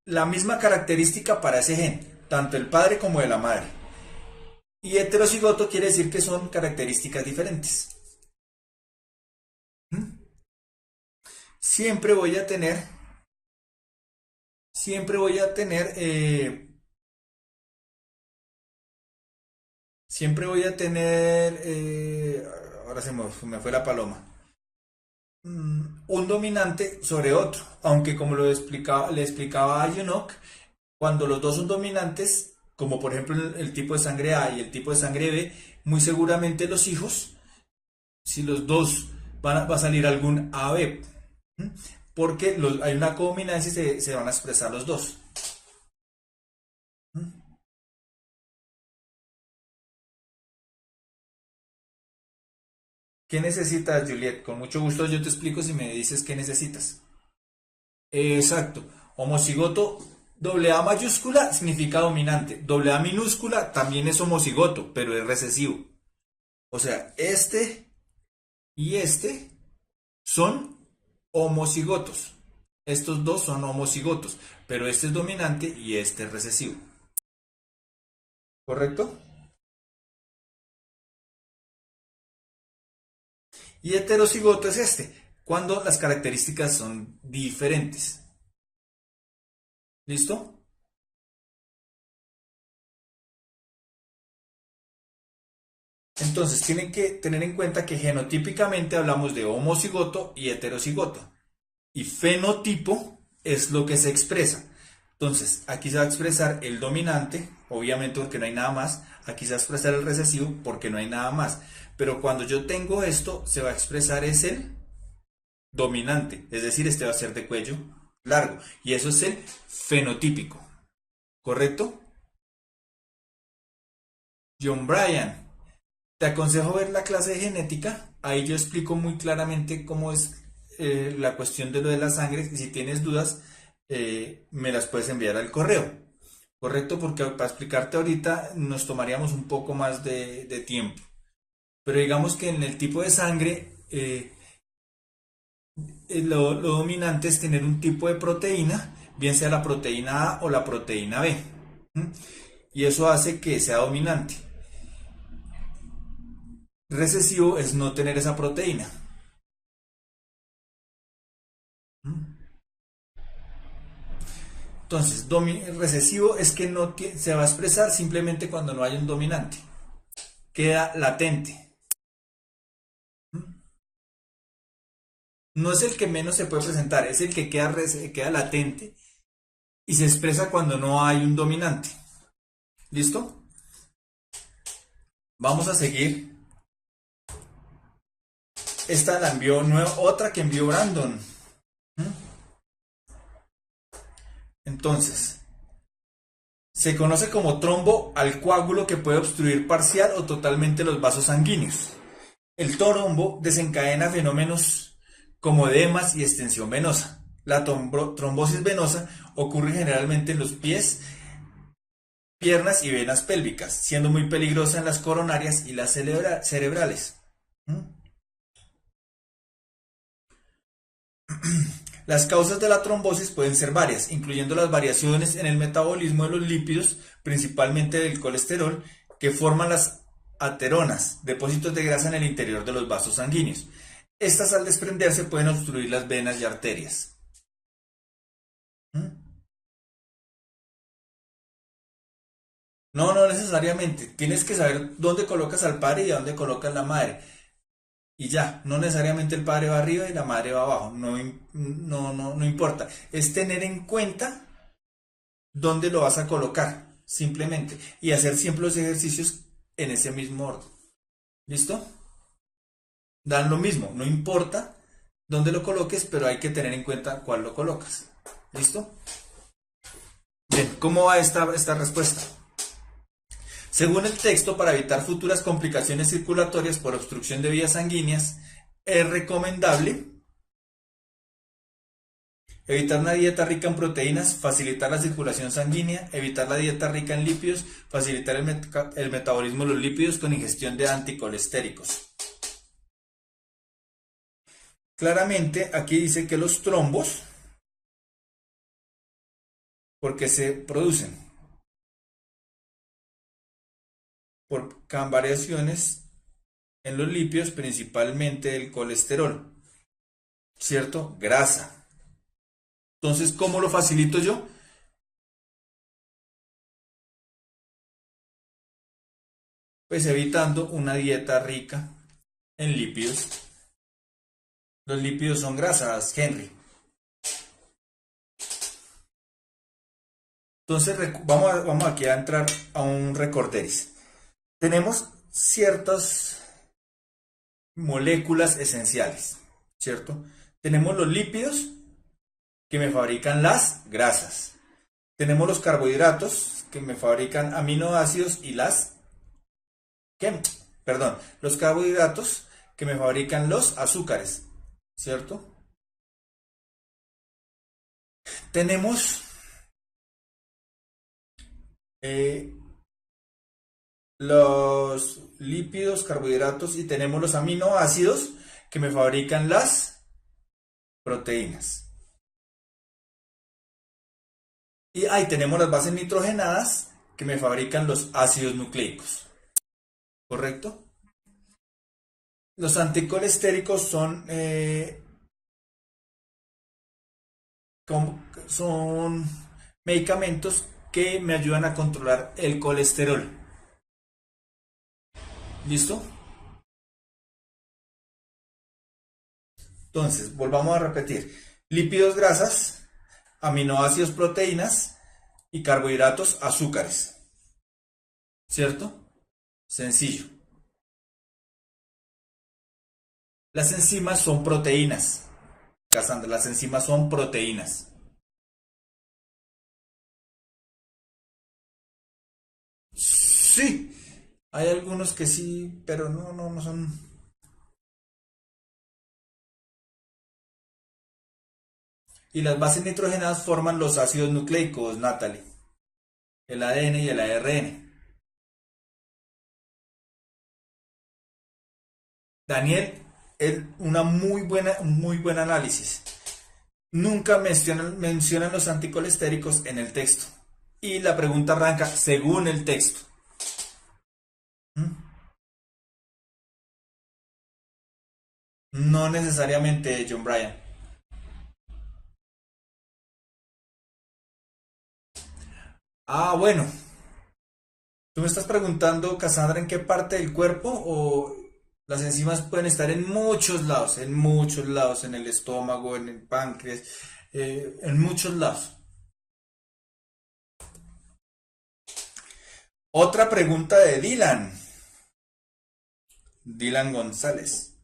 la misma característica para ese gen, tanto el padre como de la madre. Y heterocigoto quiere decir que son características diferentes. ¿Mm? Siempre voy a tener, siempre voy a tener, siempre voy a tener, ahora se me fue la paloma. un dominante sobre otro, aunque como le explicaba a Enoch, cuando los dos son dominantes, como por ejemplo el tipo de sangre A y el tipo de sangre B, muy seguramente los hijos, si los dos va a salir algún AB, porque hay una codominancia y se van a expresar los dos. ¿Qué necesitas, Juliet? Con mucho gusto yo te explico si me dices qué necesitas. Exacto. Homocigoto, doble A mayúscula significa dominante. Doble A minúscula también es homocigoto, pero es recesivo. O sea, este y este son homocigotos. Estos dos son homocigotos, pero este es dominante y este es recesivo. ¿Correcto? Y heterocigoto es este, cuando las características son diferentes. ¿Listo? Entonces tienen que tener en cuenta que genotípicamente hablamos de homocigoto y heterocigoto. Y fenotipo es lo que se expresa. Entonces, aquí se va a expresar el dominante, obviamente porque no hay nada más. Aquí se va a expresar el recesivo porque no hay nada más. Pero cuando yo tengo esto, se va a expresar es el dominante. Es decir, este va a ser de cuello largo. Y eso es el fenotípico. ¿Correcto? John Bryan. Te aconsejo ver la clase de genética. Ahí yo explico muy claramente cómo es la cuestión de lo de la sangre. Y si tienes dudas, me las puedes enviar al correo. Correcto, porque para explicarte ahorita nos tomaríamos un poco más de tiempo. Pero digamos que en el tipo de sangre, lo dominante es tener un tipo de proteína, bien sea la proteína A o la proteína B. ¿Mm? Y eso hace que sea dominante. Recesivo es no tener esa proteína. Entonces, recesivo es que no se va a expresar simplemente cuando no hay un dominante. Queda latente. No es el que menos se puede presentar, es el que queda latente y se expresa cuando no hay un dominante. ¿Listo? Vamos a seguir. Esta la envió otra que envió Brandon. Entonces, se conoce como trombo al coágulo que puede obstruir parcial o totalmente los vasos sanguíneos. El trombo desencadena fenómenos como edemas y extensión venosa. La trombosis venosa ocurre generalmente en los pies, piernas y venas pélvicas, siendo muy peligrosa en las coronarias y las cerebrales. ¿Mm? Las causas de la trombosis pueden ser varias, incluyendo las variaciones en el metabolismo de los lípidos, principalmente del colesterol, que forman las ateronas, depósitos de grasa en el interior de los vasos sanguíneos. Estas al desprenderse pueden obstruir las venas y arterias. ¿Mm? No, no necesariamente. Tienes que saber dónde colocas al padre y a dónde colocas la madre. Y ya, no necesariamente el padre va arriba y la madre va abajo. No, no importa. Es tener en cuenta dónde lo vas a colocar, simplemente. Y hacer siempre los ejercicios en ese mismo orden. ¿Listo? Dan lo mismo, no importa dónde lo coloques, pero hay que tener en cuenta cuál lo colocas. ¿Listo? Bien, ¿cómo va esta respuesta? Según el texto, para evitar futuras complicaciones circulatorias por obstrucción de vías sanguíneas, es recomendable evitar una dieta rica en proteínas, facilitar la circulación sanguínea, evitar la dieta rica en lípidos, facilitar el metabolismo de los lípidos con ingestión de anticolestéricos. Claramente aquí dice que los trombos, porque se producen por variaciones en los lípidos, principalmente el colesterol, ¿cierto? Grasa. Entonces, ¿cómo lo facilito yo? Pues evitando una dieta rica en lípidos. Los lípidos son grasas, Henry. Entonces, vamos aquí a entrar a un recorderis. Tenemos ciertas moléculas esenciales, ¿cierto? Tenemos los lípidos que me fabrican las grasas. Tenemos los carbohidratos que me fabrican aminoácidos y ¿qué? Perdón, los carbohidratos que me fabrican los azúcares, ¿cierto? Tenemos eh, los lípidos, carbohidratos y tenemos los aminoácidos que me fabrican las proteínas. Y ahí tenemos las bases nitrogenadas que me fabrican los ácidos nucleicos. ¿Correcto? Los anticolestéricos son medicamentos que me ayudan a controlar el colesterol. ¿Listo? Entonces, volvamos a repetir. Lípidos, grasas, aminoácidos, proteínas y carbohidratos, azúcares. ¿Cierto? Sencillo. Las enzimas son proteínas. Cassandra, las enzimas son proteínas. Sí, hay algunos que sí, pero no son. Y las bases nitrogenadas forman los ácidos nucleicos, Natalie. El ADN y el ARN. Daniel, es un muy buen análisis. Nunca mencionan los anticolestéricos en el texto. Y la pregunta arranca según el texto. ¿Mm? No necesariamente, John Bryan. Ah, bueno. Tú me estás preguntando, Cassandra, ¿en qué parte del cuerpo? O las enzimas pueden estar en muchos lados, en el estómago, en el páncreas, en muchos lados. Otra pregunta de Dylan González.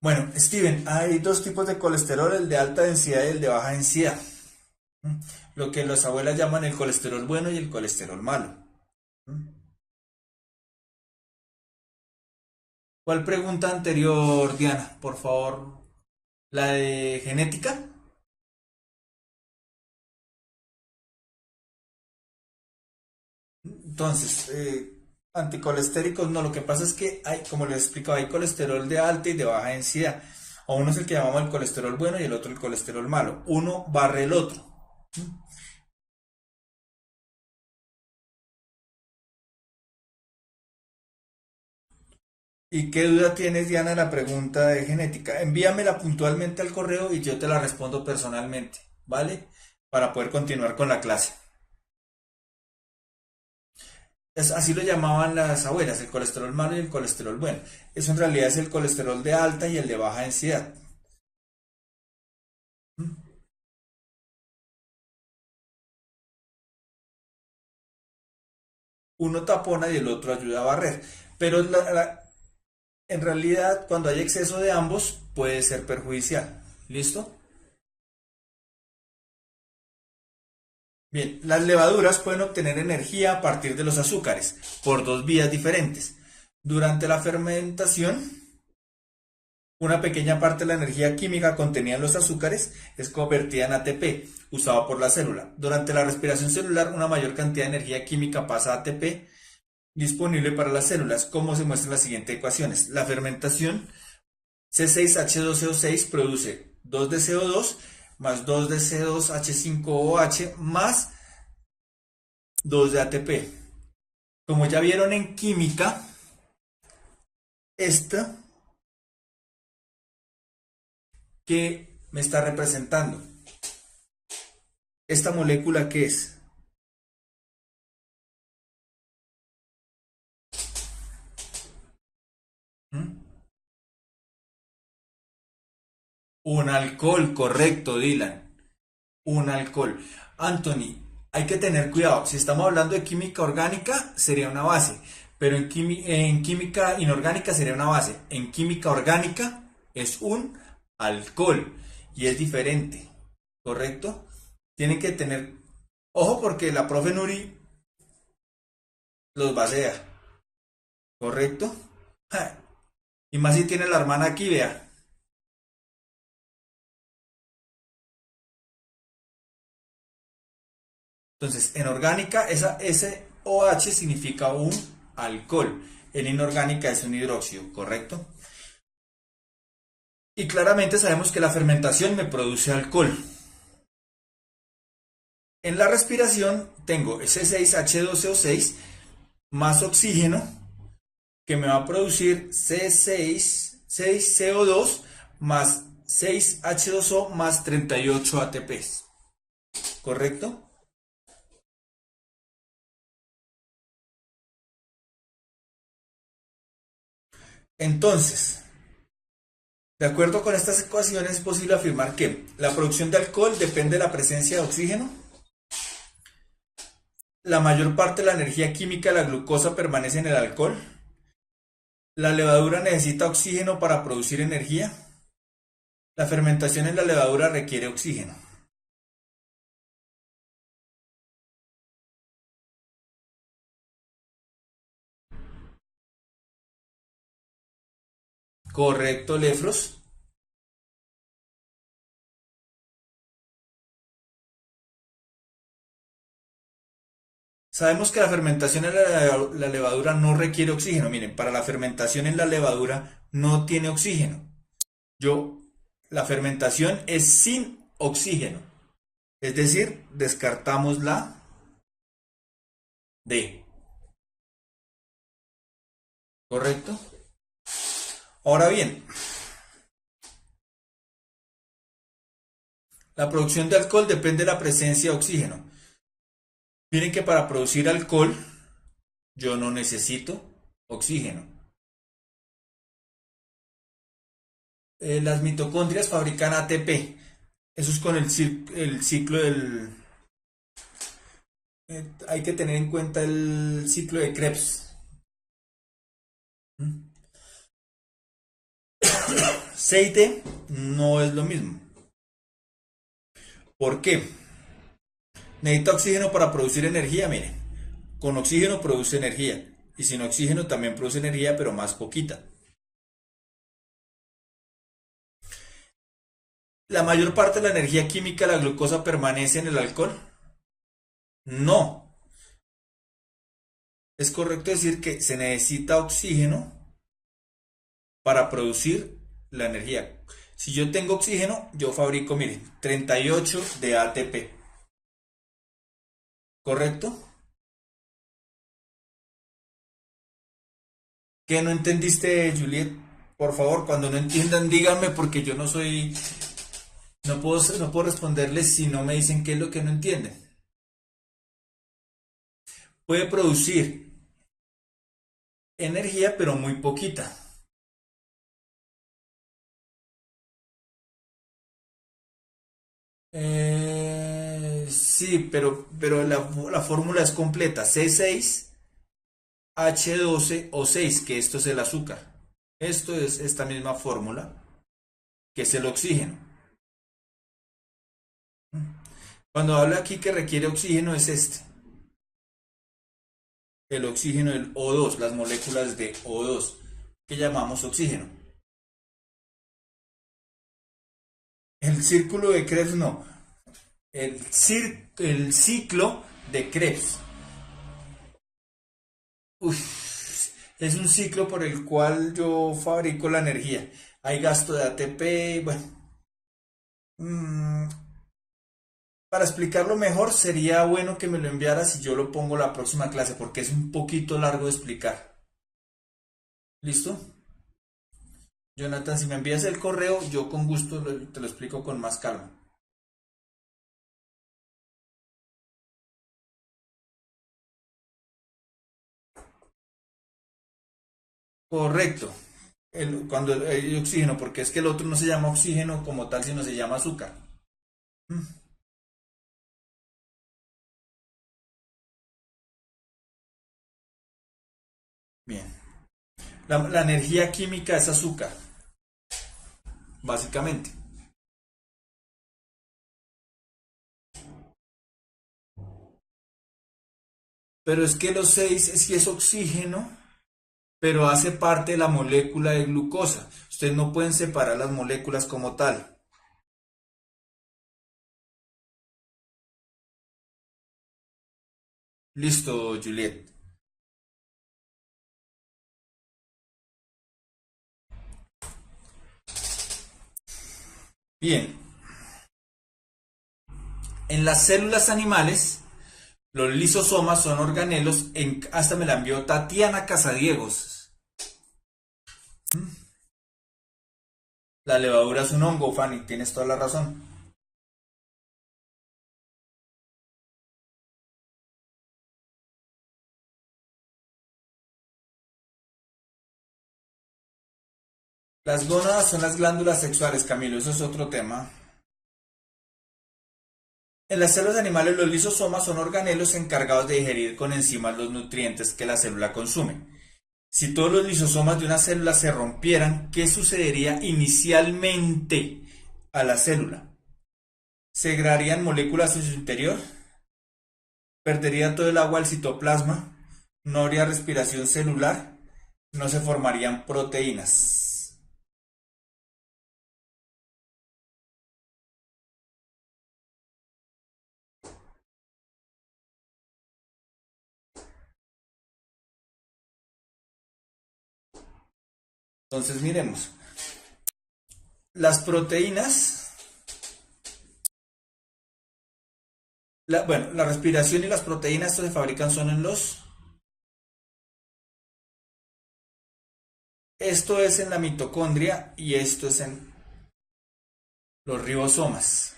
Bueno, Steven, hay dos tipos de colesterol, el de alta densidad y el de baja densidad. ¿Mm? Lo que las abuelas llaman el colesterol bueno y el colesterol malo. ¿Mm? ¿Cuál pregunta anterior, Diana? Por favor, la de genética. Entonces, anticolestéricos, no, lo que pasa es que hay, como les explicaba, hay colesterol de alta y de baja densidad. O uno es el que llamamos el colesterol bueno y el otro el colesterol malo. Uno barre el otro. ¿Y qué duda tienes, Diana, de la pregunta de genética? Envíamela puntualmente al correo y yo te la respondo personalmente, ¿vale? Para poder continuar con la clase. Así lo llamaban las abuelas, el colesterol malo y el colesterol bueno. Eso en realidad es el colesterol de alta y el de baja densidad. ¿Mm? Uno tapona y el otro ayuda a barrer. Pero en realidad, cuando hay exceso de ambos, puede ser perjudicial. ¿Listo? Bien, las levaduras pueden obtener energía a partir de los azúcares por dos vías diferentes. Durante la fermentación, una pequeña parte de la energía química contenida en los azúcares es convertida en ATP, usado por la célula. Durante la respiración celular, una mayor cantidad de energía química pasa a ATP disponible para las células, como se muestra en las siguientes ecuaciones. La fermentación C6H12O6 produce 2 de CO2 más 2 de C2H5OH más 2 de ATP. Como ya vieron en química, esta que me está representando, esta molécula que es, ¿Mm? Un alcohol, correcto, Dylan. Un alcohol. Anthony, hay que tener cuidado. Si estamos hablando de química orgánica, sería una base. Pero en química inorgánica sería una base. En química orgánica es un alcohol. Y es diferente. ¿Correcto? Tienen que tener ojo porque la profe Nuri los basea. ¿Correcto? Ja. Y más si tiene la hermana aquí, vea. Entonces, en orgánica, esa SOH significa un alcohol. En inorgánica es un hidróxido, ¿correcto? Y claramente sabemos que la fermentación me produce alcohol. En la respiración tengo C6H12O6 más oxígeno que me va a producir C6CO2 más 6H2O más 38 ATPs. ¿Correcto? Entonces, de acuerdo con estas ecuaciones es posible afirmar que la producción de alcohol depende de la presencia de oxígeno. La mayor parte de la energía química de la glucosa permanece en el alcohol. La levadura necesita oxígeno para producir energía. La fermentación en la levadura requiere oxígeno. Correcto, Lefros. Sabemos que la fermentación en la levadura no requiere oxígeno. Miren, para la fermentación en la levadura no tiene oxígeno. Yo, la fermentación es sin oxígeno. Es decir, descartamos la D. ¿Correcto? Ahora bien, la producción de alcohol depende de la presencia de oxígeno. Miren que para producir alcohol yo no necesito oxígeno. Las mitocondrias fabrican ATP. Eso es con el ciclo del... hay que tener en cuenta el ciclo de Krebs. 6D no es lo mismo. ¿Por qué? Necesita oxígeno para producir energía, miren. Con oxígeno produce energía. Y sin oxígeno también produce energía, pero más poquita. La mayor parte de la energía química de la glucosa permanece en el alcohol. No. Es correcto decir que se necesita oxígeno para producir la energía. Si yo tengo oxígeno, yo fabrico, miren, 38 de ATP. ¿Correcto? ¿Qué no entendiste, Juliet? Por favor, cuando no entiendan, díganme porque yo no soy, no puedo responderles si no me dicen qué es lo que no entienden. Puede producir energía, pero muy poquita. Sí, pero la fórmula es completa. C6H12O6, que esto es el azúcar. Esto es esta misma fórmula, que es el oxígeno. Cuando habla aquí que requiere oxígeno es este, el oxígeno del O2, las moléculas de O2, que llamamos oxígeno. El círculo de Krebs no, el ciclo de Krebs. Uy, es un ciclo por el cual yo fabrico la energía. Hay gasto de ATP, bueno. mm, para explicarlo mejor, sería bueno que me lo enviaras y yo lo pongo la próxima clase porque es un poquito largo de explicar. ¿Listo? Jonathan, si me envías el correo, yo con gusto te lo explico con más calma. Correcto. Cuando hay oxígeno, porque es que el otro no se llama oxígeno como tal, sino se llama azúcar. Mm, Bien. La energía química es azúcar, básicamente. Pero es que los 6 es que es oxígeno, pero hace parte de la molécula de glucosa. Ustedes no pueden separar las moléculas como tal. Listo, Juliet. Bien, en las células animales, los lisosomas son organelos, hasta me la envió Tatiana Casadiegos. La levadura es un hongo, Fanny, tienes toda la razón. Las gónadas son las glándulas sexuales, Camilo, eso es otro tema. En las células animales, los lisosomas son organelos encargados de digerir con enzimas los nutrientes que la célula consume. Si todos los lisosomas de una célula se rompieran, ¿qué sucedería inicialmente a la célula? ¿Segregarían moléculas en su interior? ¿Perdería todo el agua al citoplasma? ¿No habría respiración celular? ¿No se formarían proteínas? Entonces miremos. Las proteínas, bueno, la respiración y las proteínas esto se fabrican son en los... Esto es en la mitocondria y esto es en los ribosomas.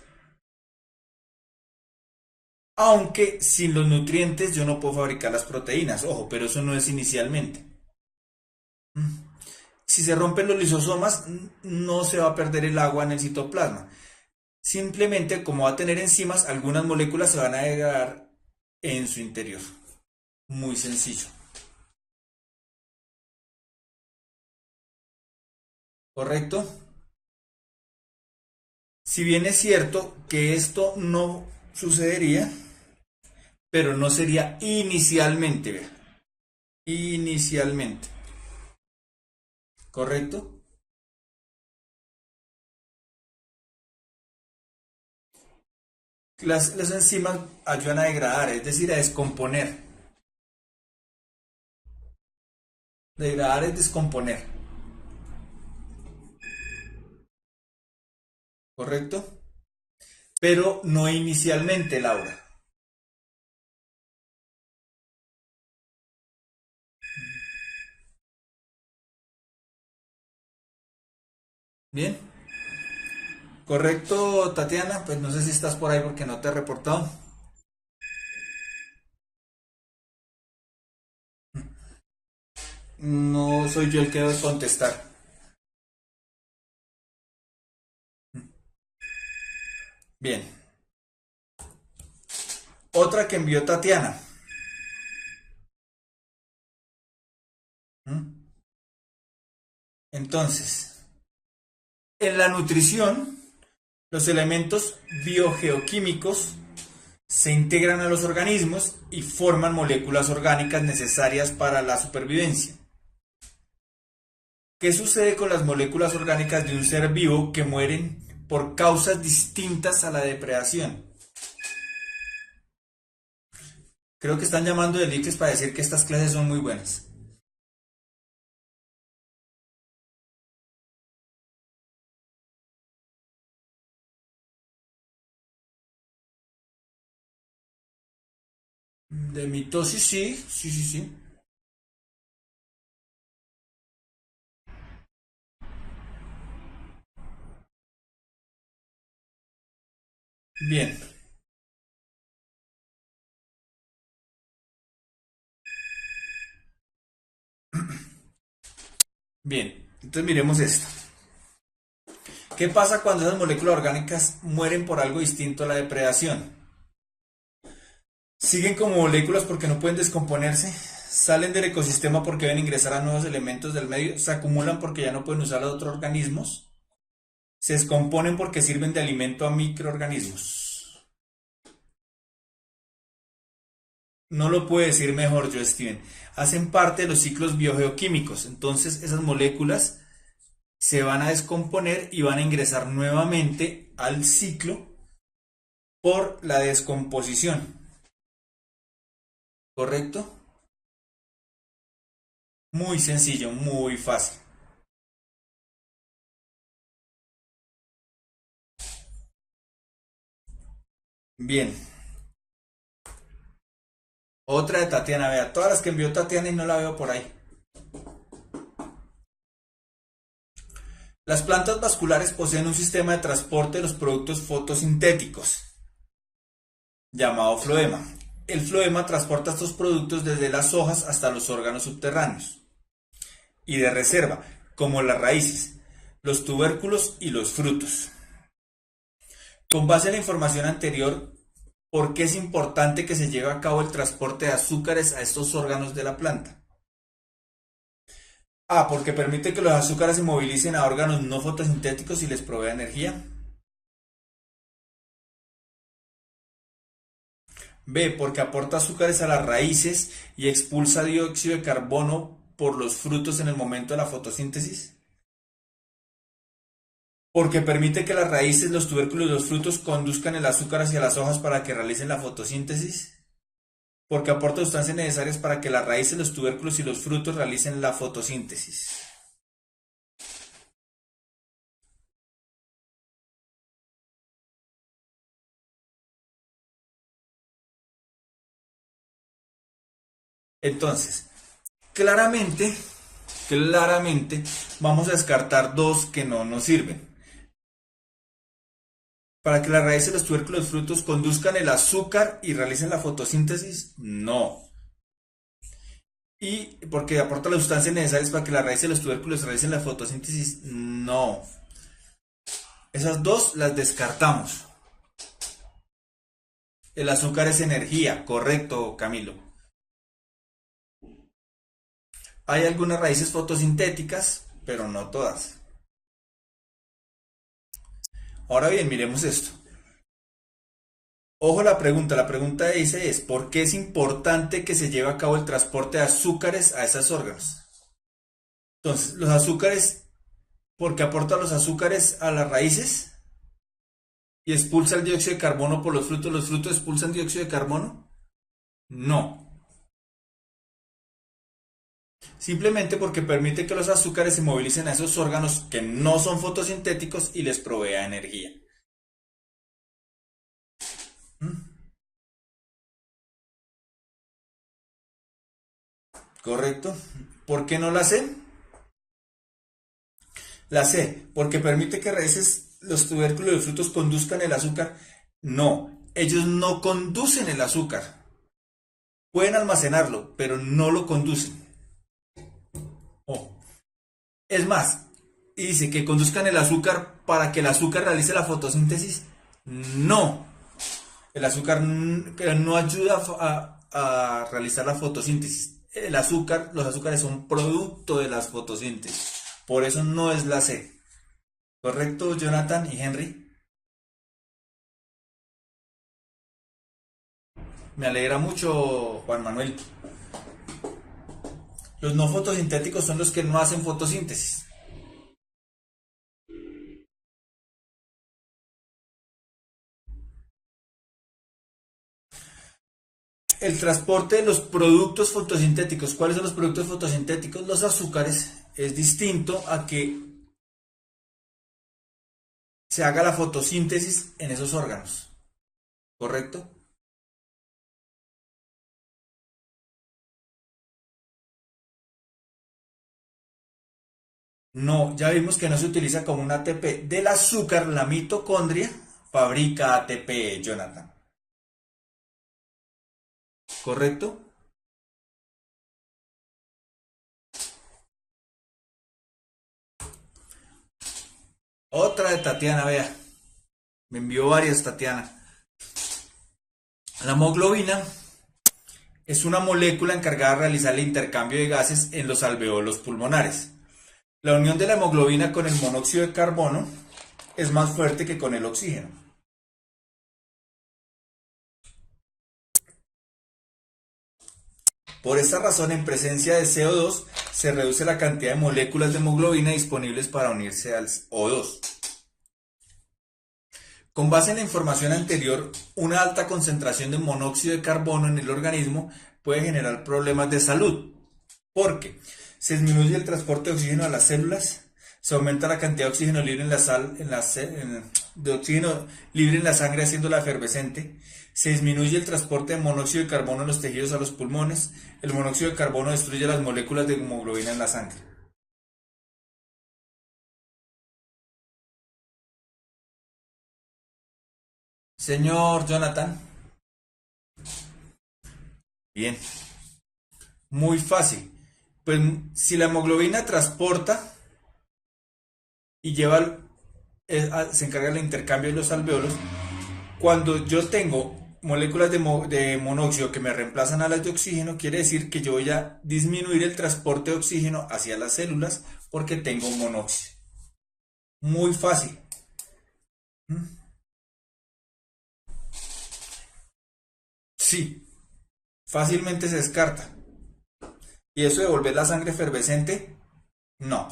Aunque sin los nutrientes yo no puedo fabricar las proteínas, ojo, pero eso no es inicialmente. Si se rompen los lisosomas, no se va a perder el agua en el citoplasma. Simplemente, como va a tener enzimas, algunas moléculas se van a agregar en su interior. Muy sencillo. ¿Correcto? Si bien es cierto que esto no sucedería, pero no sería inicialmente, vea. Inicialmente. ¿Correcto? Las enzimas ayudan a degradar, es decir, a descomponer. Degradar es descomponer. ¿Correcto? Pero no inicialmente, Laura. Bien. ¿Correcto, Tatiana? Pues no sé si estás por ahí porque no te he reportado. No soy yo el que debe contestar. Bien. Otra que envió Tatiana. ¿Mm? Entonces, en la nutrición, los elementos biogeoquímicos se integran a los organismos y forman moléculas orgánicas necesarias para la supervivencia. ¿Qué sucede con las moléculas orgánicas de un ser vivo que mueren por causas distintas a la depredación? Creo que están llamando de Lickes para decir que estas clases son muy buenas. De mitosis, sí, sí, sí, sí. Bien, bien. Entonces miremos esto. ¿Qué pasa cuando esas moléculas orgánicas mueren por algo distinto a la depredación? Siguen como moléculas porque no pueden descomponerse, salen del ecosistema porque deben ingresar a nuevos elementos del medio, se acumulan porque ya no pueden usar a otros organismos, se descomponen porque sirven de alimento a microorganismos. No lo puede decir mejor yo, Steven. Hacen parte de los ciclos biogeoquímicos. Entonces esas moléculas se van a descomponer y van a ingresar nuevamente al ciclo por la descomposición. ¿Correcto? Muy sencillo, muy fácil. Bien. Otra de Tatiana, vea, todas las que envió Tatiana y no la veo por ahí. Las plantas vasculares poseen un sistema de transporte de los productos fotosintéticos, llamado floema. El floema transporta estos productos desde las hojas hasta los órganos subterráneos y de reserva, como las raíces, los tubérculos y los frutos. Con base en la información anterior, ¿por qué es importante que se lleve a cabo el transporte de azúcares a estos órganos de la planta? A, porque permite que los azúcares se movilicen a órganos no fotosintéticos y les provea energía. B, porque aporta azúcares a las raíces y expulsa dióxido de carbono por los frutos en el momento de la fotosíntesis. Porque permite que las raíces, los tubérculos y los frutos conduzcan el azúcar hacia las hojas para que realicen la fotosíntesis. Porque aporta sustancias necesarias para que las raíces, los tubérculos y los frutos realicen la fotosíntesis. Entonces, claramente, claramente, vamos a descartar dos que no nos sirven. Para que las raíces de los tubérculos y los frutos conduzcan el azúcar y realicen la fotosíntesis, no. Y porque aporta las sustancias necesarias para que las raíces de los tubérculos realicen la fotosíntesis, no. Esas dos las descartamos. El azúcar es energía, correcto, Camilo. Hay algunas raíces fotosintéticas, pero no todas. Ahora bien, miremos esto. Ojo la pregunta dice es, ¿por qué es importante que se lleve a cabo el transporte de azúcares a esos órganos? Entonces, los azúcares, porque aporta los azúcares a las raíces y expulsa el dióxido de carbono por los frutos expulsan dióxido de carbono. No, simplemente porque permite que los azúcares se movilicen a esos órganos que no son fotosintéticos y les provea energía. ¿Mm? ¿Correcto? ¿Por qué no la sé? La C, porque permite que raíces, los tubérculos y los frutos conduzcan el azúcar. No, ellos no conducen el azúcar. Pueden almacenarlo, pero no lo conducen. Oh. Es más, y dice que conduzcan el azúcar para que el azúcar realice la fotosíntesis. No, el azúcar no ayuda a realizar la fotosíntesis. El azúcar, los azúcares son producto de las fotosíntesis. Por eso no es la C. ¿Correcto, Jonathan y Henry? Me alegra mucho, Juan Manuel. Los no fotosintéticos son los que no hacen fotosíntesis. El transporte de los productos fotosintéticos. ¿Cuáles son los productos fotosintéticos? Los azúcares. Es distinto a que se haga la fotosíntesis en esos órganos. ¿Correcto? No, ya vimos que no se utiliza como un ATP. Del azúcar, la mitocondria fabrica ATP, Jonathan. ¿Correcto? Otra de Tatiana, vea. Me envió varias, Tatiana. La hemoglobina es una molécula encargada de realizar el intercambio de gases en los alveolos pulmonares. La unión de la hemoglobina con el monóxido de carbono es más fuerte que con el oxígeno. Por esta razón, en presencia de CO2, se reduce la cantidad de moléculas de hemoglobina disponibles para unirse al O2. Con base en la información anterior, una alta concentración de monóxido de carbono en el organismo puede generar problemas de salud, porque se disminuye el transporte de oxígeno a las células, se aumenta la cantidad de oxígeno libre en la sangre haciéndola efervescente, se disminuye el transporte de monóxido de carbono en los tejidos a los pulmones, el monóxido de carbono destruye las moléculas de hemoglobina en la sangre. Señor Jonathan, bien, muy fácil. Pues si la hemoglobina transporta y se encarga del intercambio de los alveolos, cuando yo tengo moléculas de monóxido que me reemplazan a las de oxígeno, quiere decir que yo voy a disminuir el transporte de oxígeno hacia las células porque tengo monóxido. Muy fácil. ¿Mm? Sí, fácilmente se descarta. ¿Y eso de volver la sangre efervescente? No,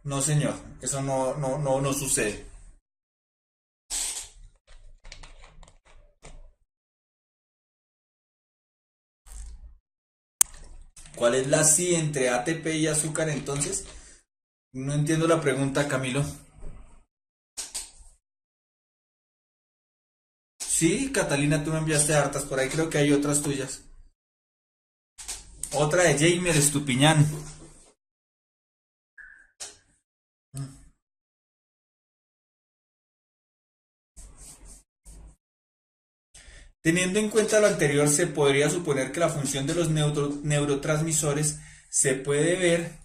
no señor, eso no sucede. ¿Cuál es la sí entre ATP y azúcar entonces? No entiendo la pregunta, Camilo. Sí, Catalina, tú me enviaste hartas, por ahí creo que hay otras tuyas. Otra de Jamer Estupiñán. Teniendo en cuenta lo anterior, se podría suponer que la función de los neurotransmisores se puede ver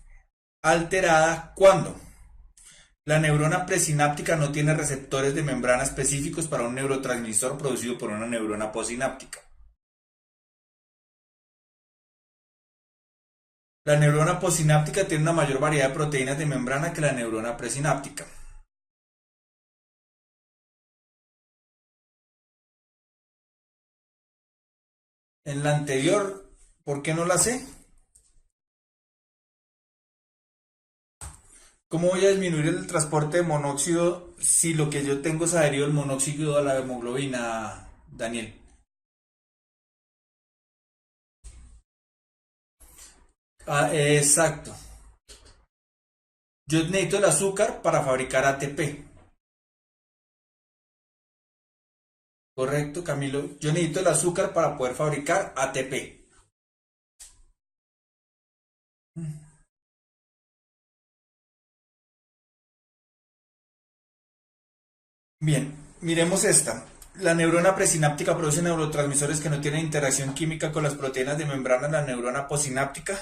alterada cuando la neurona presináptica no tiene receptores de membrana específicos para un neurotransmisor producido por una neurona posináptica. La neurona posináptica tiene una mayor variedad de proteínas de membrana que la neurona presináptica. En la anterior, ¿por qué no la sé? ¿Cómo voy a disminuir el transporte de monóxido si lo que yo tengo es adherido el monóxido a la hemoglobina, Daniel? Ah, exacto. Yo necesito el azúcar para fabricar ATP. Correcto, Camilo. Yo necesito el azúcar para poder fabricar ATP. Bien, miremos esta. La neurona presináptica produce neurotransmisores que no tienen interacción química con las proteínas de membrana de la neurona posináptica.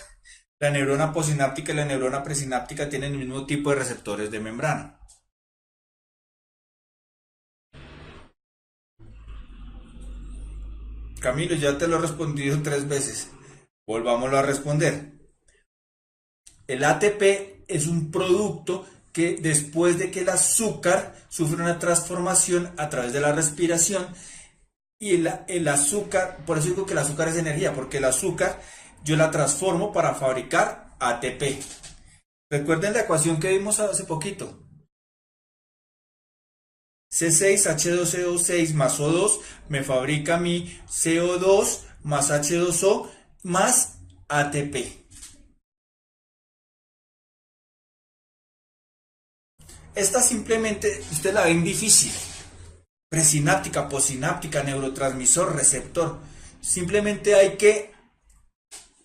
La neurona posináptica y la neurona presináptica tienen el mismo tipo de receptores de membrana. Camilo, ya te lo he respondido 3 veces. Volvámoslo a responder. El ATP es un producto que después de que el azúcar sufre una transformación a través de la respiración y el azúcar, por eso digo que el azúcar es energía, porque el azúcar yo la transformo para fabricar ATP. Recuerden la ecuación que vimos hace poquito. C6H12O6 más O2 me fabrica mi CO2 más H2O más ATP. Esta simplemente usted la ven difícil. Presináptica, posináptica, neurotransmisor, receptor. Simplemente hay que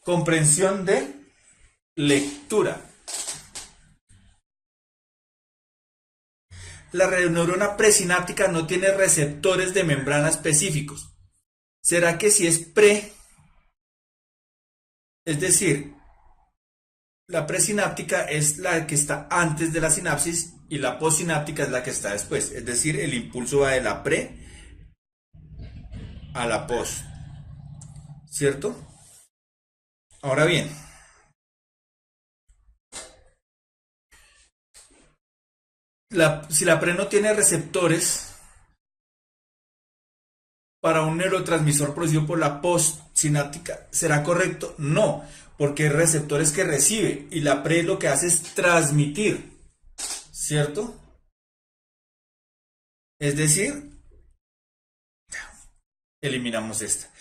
comprensión de lectura. La neurona presináptica no tiene receptores de membrana específicos. ¿Será que si es pre? Es decir, La presináptica es la que está antes de la sinapsis y la postsináptica es la que está después. Es decir, el impulso va de la pre a la post, ¿cierto? Ahora bien, si la pre no tiene receptores para un neurotransmisor producido por la postsináptica, ¿será correcto? No, porque hay receptores que recibe y la pre lo que hace es transmitir, ¿cierto? Es decir, eliminamos esta.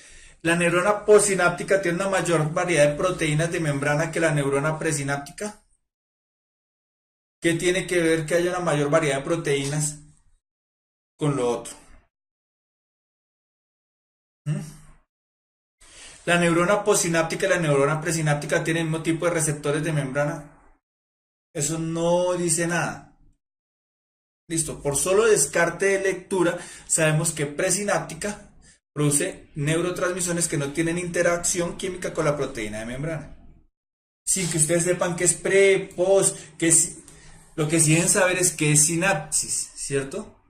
La neurona postsináptica tiene una mayor variedad de proteínas de membrana que la neurona presináptica. ¿Qué tiene que ver que haya una mayor variedad de proteínas con lo otro? ¿Mm? La neurona postsináptica y la neurona presináptica tienen el mismo tipo de receptores de membrana. Eso no dice nada. Listo, por solo descarte de lectura, sabemos que presináptica produce neurotransmisiones que no tienen interacción química con la proteína de membrana. Sin que ustedes sepan qué es pre, post, qué es, lo que sí deben saber es qué es sinapsis, ¿cierto?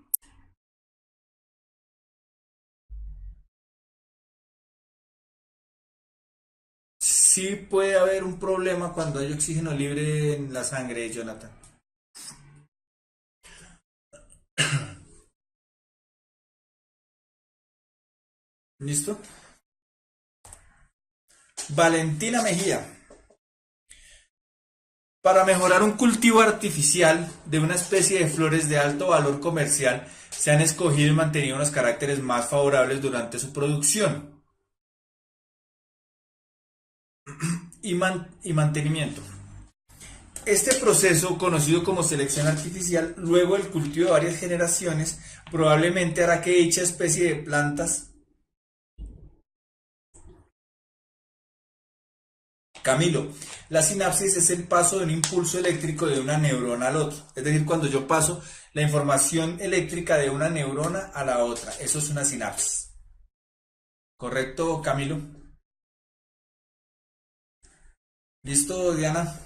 Sí puede haber un problema cuando hay oxígeno libre en la sangre, Jonathan. ¿Listo? Valentina Mejía. Para mejorar un cultivo artificial de una especie de flores de alto valor comercial, se han escogido y mantenido unos caracteres más favorables durante su producción y mantenimiento. Este proceso, conocido como selección artificial, luego del cultivo de varias generaciones, probablemente hará que dicha especie de plantas. Camilo, la sinapsis es el paso de un impulso eléctrico de una neurona al otro. Es decir, cuando yo paso la información eléctrica de una neurona a la otra. Eso es una sinapsis. ¿Correcto, Camilo? ¿Listo, Diana?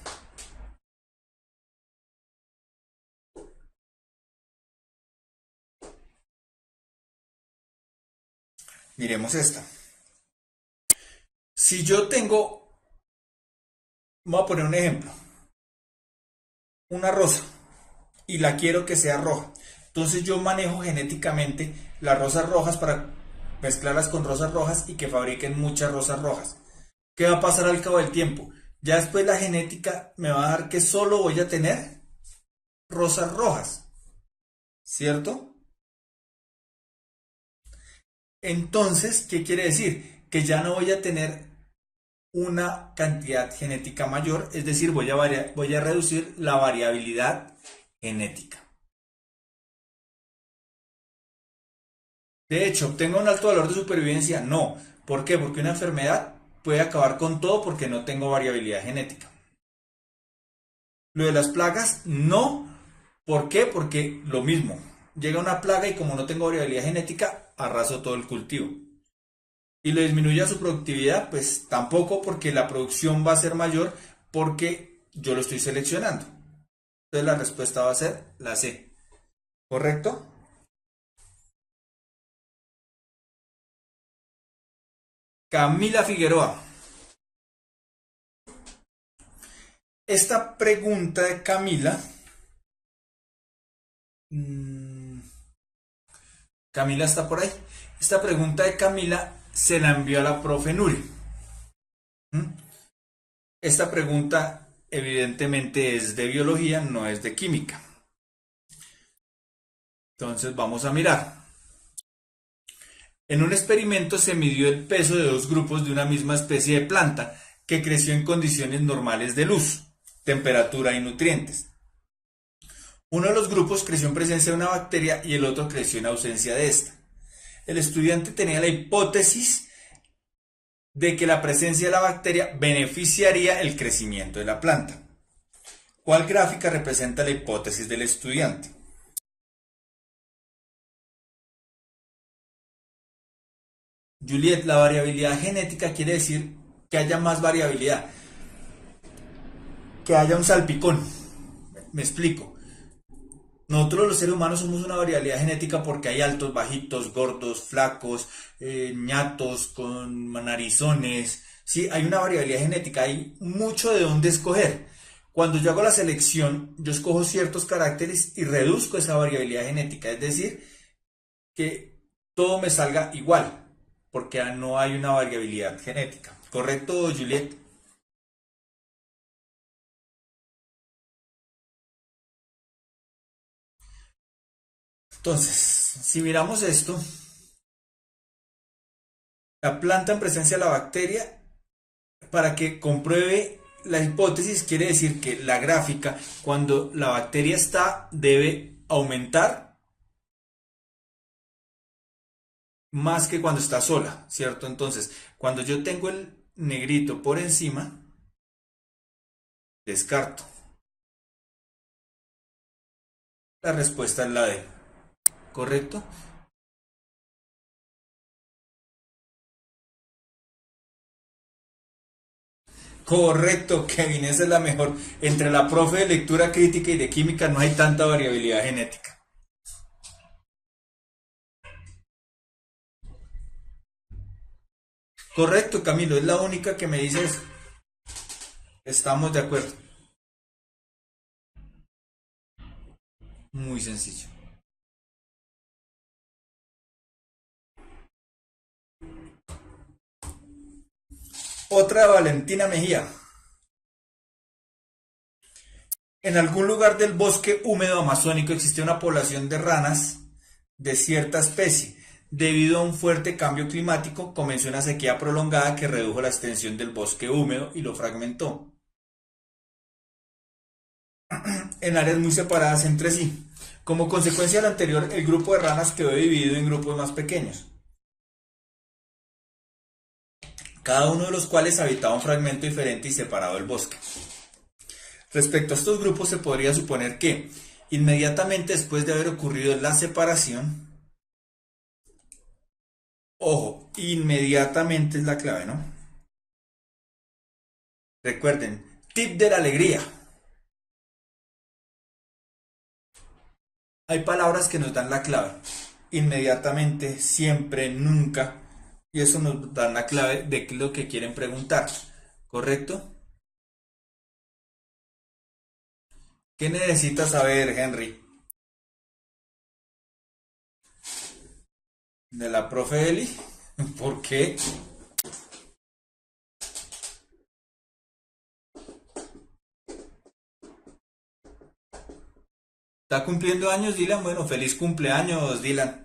Miremos esta. Si yo tengo, voy a poner un ejemplo, una rosa y la quiero que sea roja. Entonces yo manejo genéticamente las rosas rojas para mezclarlas con rosas rojas y que fabriquen muchas rosas rojas. ¿Qué va a pasar al cabo del tiempo? Ya después la genética me va a dar que solo voy a tener rosas rojas, ¿cierto? Entonces, ¿qué quiere decir? Que ya no voy a tener una cantidad genética mayor, es decir, voy a reducir la variabilidad genética. De hecho, ¿tengo un alto valor de supervivencia? No. ¿Por qué? Porque una enfermedad puede acabar con todo porque no tengo variabilidad genética. Lo de las plagas, no. ¿Por qué? Porque lo mismo. Llega una plaga y como no tengo variabilidad genética, arraso todo el cultivo. Y lo disminuye a su productividad, pues tampoco porque la producción va a ser mayor porque yo lo estoy seleccionando. Entonces la respuesta va a ser la C. ¿Correcto? Camila Figueroa. Esta pregunta de Camila. Camila está por ahí. Esta pregunta de Camila se la envió a la profe Nuri. ¿Mm? Esta pregunta evidentemente es de biología, no es de química. Entonces vamos a mirar. En un experimento se midió el peso de dos grupos de una misma especie de planta que creció en condiciones normales de luz, temperatura y nutrientes. Uno de los grupos creció en presencia de una bacteria y el otro creció en ausencia de esta. El estudiante tenía la hipótesis de que la presencia de la bacteria beneficiaría el crecimiento de la planta. ¿Cuál gráfica representa la hipótesis del estudiante? Juliet, la variabilidad genética quiere decir que haya más variabilidad. que haya un salpicón. Me explico. Nosotros los seres humanos somos una variabilidad genética porque hay altos, bajitos, gordos, flacos, ñatos, con narizones. Sí, hay una variabilidad genética, hay mucho de dónde escoger. Cuando yo hago la selección, yo escojo ciertos caracteres y reduzco esa variabilidad genética, es decir, que todo me salga igual, porque no hay una variabilidad genética. ¿Correcto, Juliet? Entonces, si miramos esto, la planta en presencia de la bacteria, para que compruebe la hipótesis, quiere decir que la gráfica, cuando la bacteria está, debe aumentar más que cuando está sola, ¿cierto? Entonces, cuando yo tengo el negrito por encima, descarto. La respuesta es la D, ¿correcto? Correcto, Kevin, esa es la mejor. Entre la profe de lectura crítica y de química no hay tanta variabilidad genética. Correcto, Camilo, es la única que me dice eso. Estamos de acuerdo. Muy sencillo. Otra de Valentina Mejía. En algún lugar del bosque húmedo amazónico existe una población de ranas de cierta especie. Debido a un fuerte cambio climático, comenzó una sequía prolongada que redujo la extensión del bosque húmedo y lo fragmentó en áreas muy separadas entre sí. Como consecuencia de lo anterior, el grupo de ranas quedó dividido en grupos más pequeños, cada uno de los cuales habitaba un fragmento diferente y separado del bosque. Respecto a estos grupos, se podría suponer que, inmediatamente después de haber ocurrido la separación, ojo, inmediatamente es la clave, ¿no? Recuerden, tip de la alegría. Hay palabras que nos dan la clave. Inmediatamente, siempre, nunca. Y eso nos da la clave de qué es lo que quieren preguntar. ¿Correcto? ¿Qué necesitas saber, Henry? De la profe Eli. ¿Por qué? ¿Está cumpliendo años, Dylan? Bueno, feliz cumpleaños, Dylan.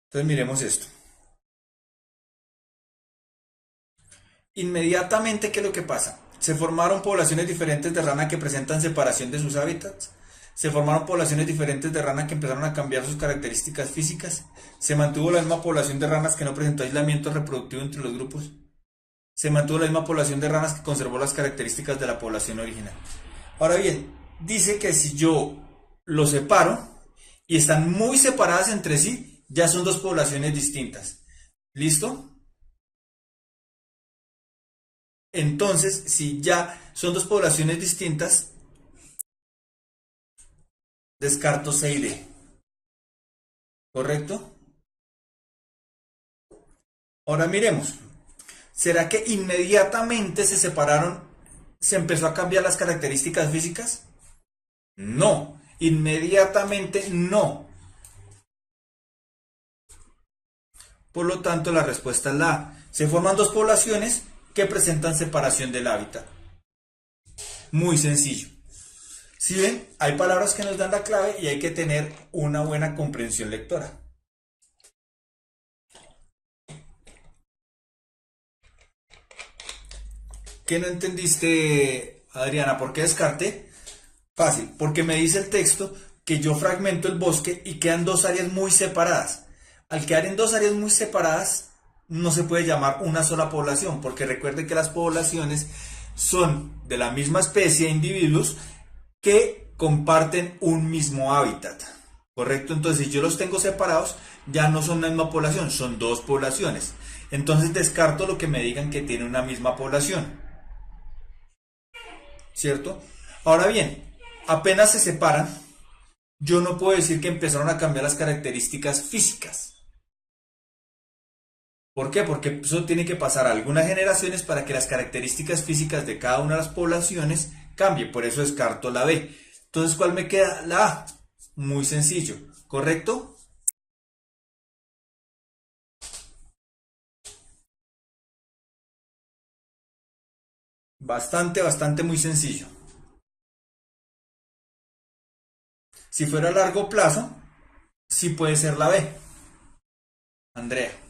Entonces miremos esto. Inmediatamente, ¿qué es lo que pasa? Se formaron poblaciones diferentes de rana que presentan separación de sus hábitats. Se formaron poblaciones diferentes de rana que empezaron a cambiar sus características físicas. Se mantuvo la misma población de ranas que no presentó aislamiento reproductivo entre los grupos. Se mantuvo la misma población de ranas que conservó las características de la población original. Ahora bien, dice que si yo los separo y están muy separadas entre sí, ya son dos poblaciones distintas. ¿Listo? Entonces, si ya son dos poblaciones distintas, descarto C y D. ¿Correcto? Ahora miremos. ¿Será que inmediatamente se separaron, se empezó a cambiar las características físicas? No, inmediatamente no. Por lo tanto, la respuesta es la A. Se forman dos poblaciones que presentan separación del hábitat. Muy sencillo. Si ven, hay palabras que nos dan la clave y hay que tener una buena comprensión lectora. ¿Qué no entendiste, Adriana? ¿Por qué descarte? Fácil, porque me dice el texto que yo fragmento el bosque y quedan dos áreas muy separadas. Al quedar en dos áreas muy separadas, no se puede llamar una sola población, porque recuerden que las poblaciones son de la misma especie de individuos que comparten un mismo hábitat. ¿Correcto? Entonces, si yo los tengo separados, ya no son la misma población, son dos poblaciones. Entonces descarto lo que me digan que tiene una misma población, ¿cierto? Ahora bien, apenas se separan, yo no puedo decir que empezaron a cambiar las características físicas. ¿Por qué? Porque eso tiene que pasar algunas generaciones para que las características físicas de cada una de las poblaciones cambie. Por eso descarto la B. Entonces, ¿cuál me queda? La A. Muy sencillo. ¿Correcto? Bastante muy sencillo. Si fuera a largo plazo, sí puede ser la B. Andrea.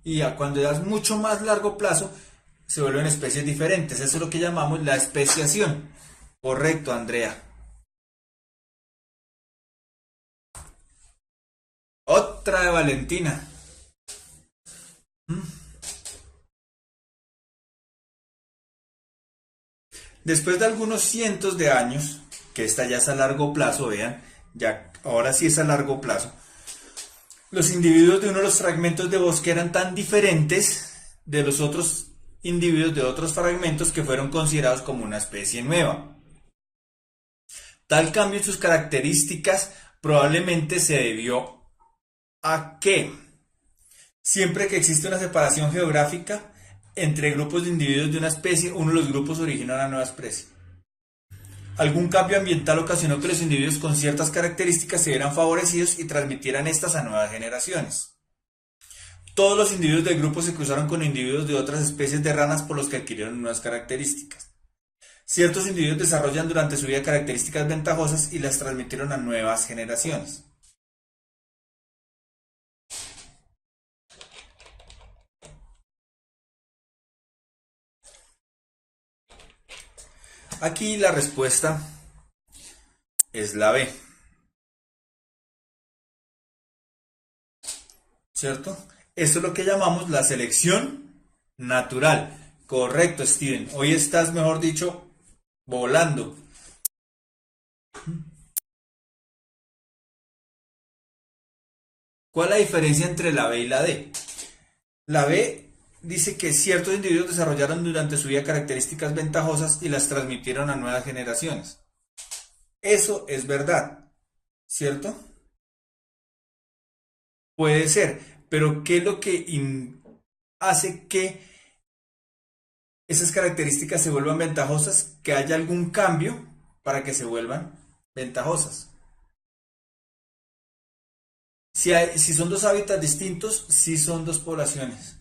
Y ya cuando ya es mucho más largo plazo, se vuelven especies diferentes. Eso es lo que llamamos la especiación. Correcto, Andrea. Otra de Valentina. Después de algunos cientos de años, que esta ya es a largo plazo, vean, ya ahora sí es a largo plazo, los individuos de uno de los fragmentos de bosque eran tan diferentes de los otros individuos de otros fragmentos que fueron considerados como una especie nueva. Tal cambio en sus características probablemente se debió a que siempre que existe una separación geográfica entre grupos de individuos de una especie, uno de los grupos origina una nueva especie. Algún cambio ambiental ocasionó que los individuos con ciertas características se vieran favorecidos y transmitieran estas a nuevas generaciones. Todos los individuos del grupo se cruzaron con individuos de otras especies de ranas por los que adquirieron nuevas características. Ciertos individuos desarrollan durante su vida características ventajosas y las transmitieron a nuevas generaciones. Aquí la respuesta es la B. ¿Cierto? Esto es lo que llamamos la selección natural. Correcto, Steven. Hoy estás, mejor dicho, volando. ¿Cuál es la diferencia entre la B y la D? La B dice que ciertos individuos desarrollaron durante su vida características ventajosas y las transmitieron a nuevas generaciones. Eso es verdad, ¿cierto? Puede ser, pero ¿qué es lo que hace que esas características se vuelvan ventajosas? Que haya algún cambio para que se vuelvan ventajosas. Si son dos hábitats distintos, sí son dos poblaciones.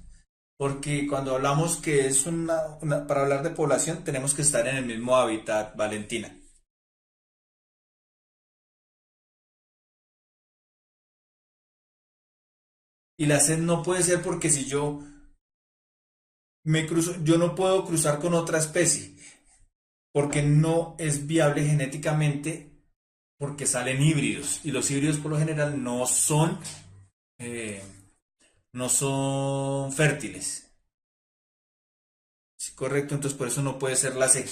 Porque cuando hablamos que es para hablar de población, tenemos que estar en el mismo hábitat, Valentina. Y la sed no puede ser porque si yo me cruzo, yo no puedo cruzar con otra especie, porque no es viable genéticamente, porque salen híbridos. Y los híbridos por lo general eh, no son fértiles. Sí, correcto, entonces por eso no puede ser la C.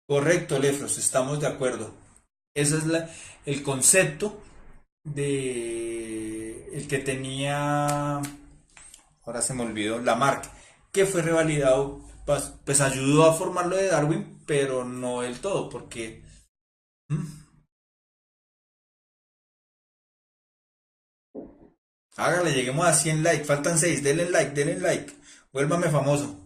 Correcto, Lefros, estamos de acuerdo. Ese es el concepto de el que tenía, ahora se me olvidó, Lamarck, que fue revalidado, pues ayudó a formar lo de Darwin, pero no del todo, porque ¿hmm? Hágale, lleguemos a 100 likes, faltan 6, denle like, vuélvame famoso.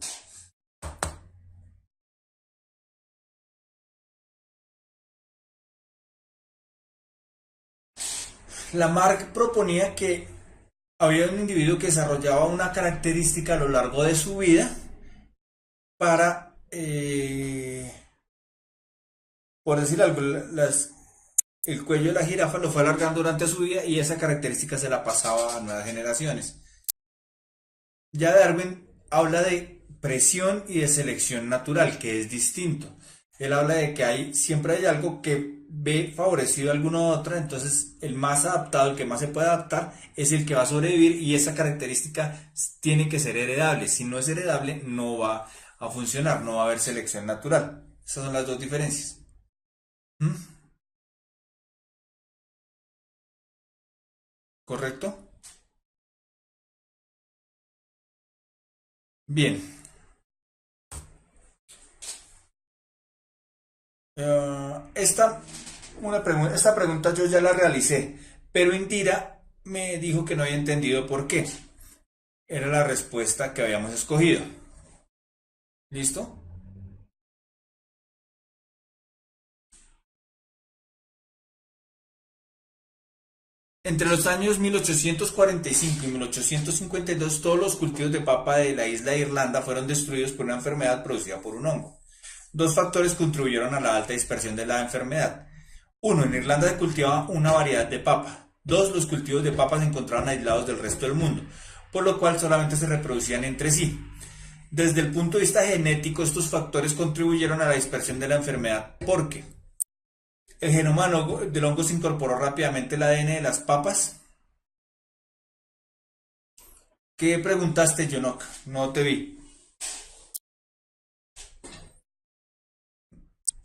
Lamarck proponía que había un individuo que desarrollaba una característica a lo largo de su vida para, por decir algo, el cuello de la jirafa lo fue alargando durante su vida y esa característica se la pasaba a nuevas generaciones. Ya Darwin habla de presión y de selección natural, que es distinto. Él habla de que siempre hay algo que ve favorecido alguno otro, entonces el más adaptado, el que más se puede adaptar, es el que va a sobrevivir y esa característica tiene que ser heredable. Si no es heredable, no va a funcionar, no va a haber selección natural. Esas son las dos diferencias. ¿Mm? ¿Correcto? Bien. Esta pregunta yo ya la realicé, pero Indira me dijo que no había entendido por qué. Era la respuesta que habíamos escogido. ¿Listo? Entre los años 1845 y 1852, todos los cultivos de papa de la isla de Irlanda fueron destruidos por una enfermedad producida por un hongo. Dos factores contribuyeron a la alta dispersión de la enfermedad. Uno, en Irlanda se cultivaba una variedad de papa. Dos, los cultivos de papa se encontraban aislados del resto del mundo, por lo cual solamente se reproducían entre sí. Desde el punto de vista genético, estos factores contribuyeron a la dispersión de la enfermedad porque el genoma del hongo se incorporó rápidamente al ADN de las papas. ¿Qué preguntaste, Jonok? No te vi.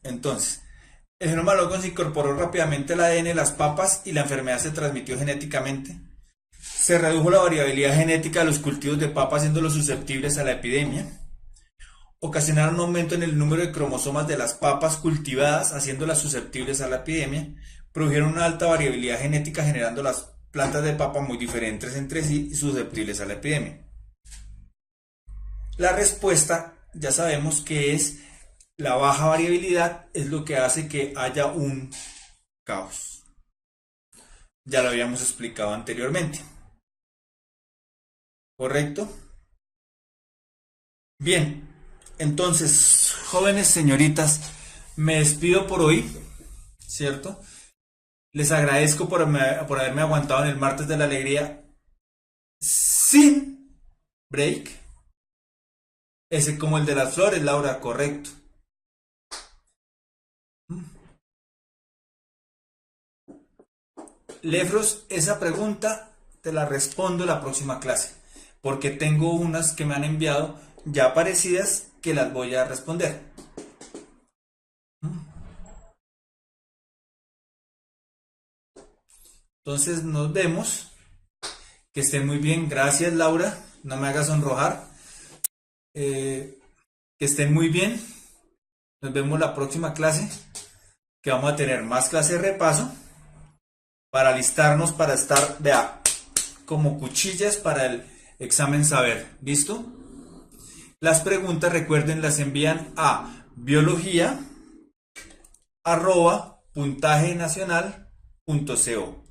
Entonces, el genoma del hongo se incorporó rápidamente al ADN de las papas y la enfermedad se transmitió genéticamente. Se redujo la variabilidad genética de los cultivos de papa, haciéndolos susceptibles a la epidemia. Ocasionaron un aumento en el número de cromosomas de las papas cultivadas, haciéndolas susceptibles a la epidemia. Produjeron una alta variabilidad genética, generando las plantas de papa muy diferentes entre sí y susceptibles a la epidemia. La respuesta ya sabemos que es la baja variabilidad, es lo que hace que haya un caos. Ya lo habíamos explicado anteriormente. ¿Correcto? Bien, entonces, jóvenes señoritas, me despido por hoy, ¿cierto? Les agradezco por haberme aguantado en el martes de la alegría sin break. Ese como el de las flores, Laura, correcto. Lefros, esa pregunta te la respondo en la próxima clase, porque tengo unas que me han enviado ya parecidas que las voy a responder. Entonces nos vemos. Que estén muy bien. Gracias, Laura. No me hagas sonrojar. Que estén muy bien. Nos vemos la próxima clase, que vamos a tener más clases de repaso para alistarnos para estar, vea, como cuchillas para el examen saber. ¿Listo? Las preguntas, recuerden, las envían a biología@puntajenacional.co.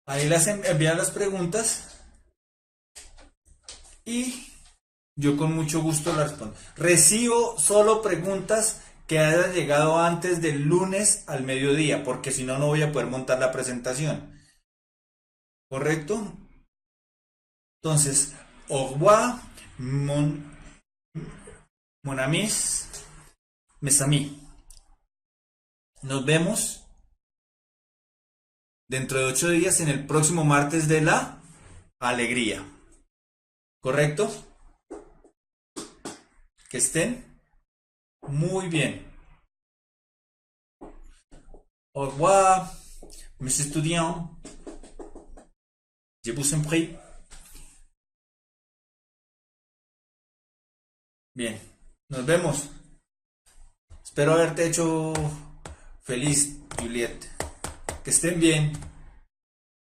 Ahí las envían las preguntas y yo con mucho gusto las respondo. Recibo solo preguntas que hayan llegado antes del lunes al mediodía, porque si no, no voy a poder montar la presentación. ¿Correcto? Entonces, au revoir, mon amis, mes amis. Nos vemos dentro de 8 días en el próximo martes de la alegría. ¿Correcto? Que estén muy bien. Au revoir, mes étudiants. Je vous en prie. Bien, nos vemos. Espero haberte hecho feliz, Juliet. Que estén bien.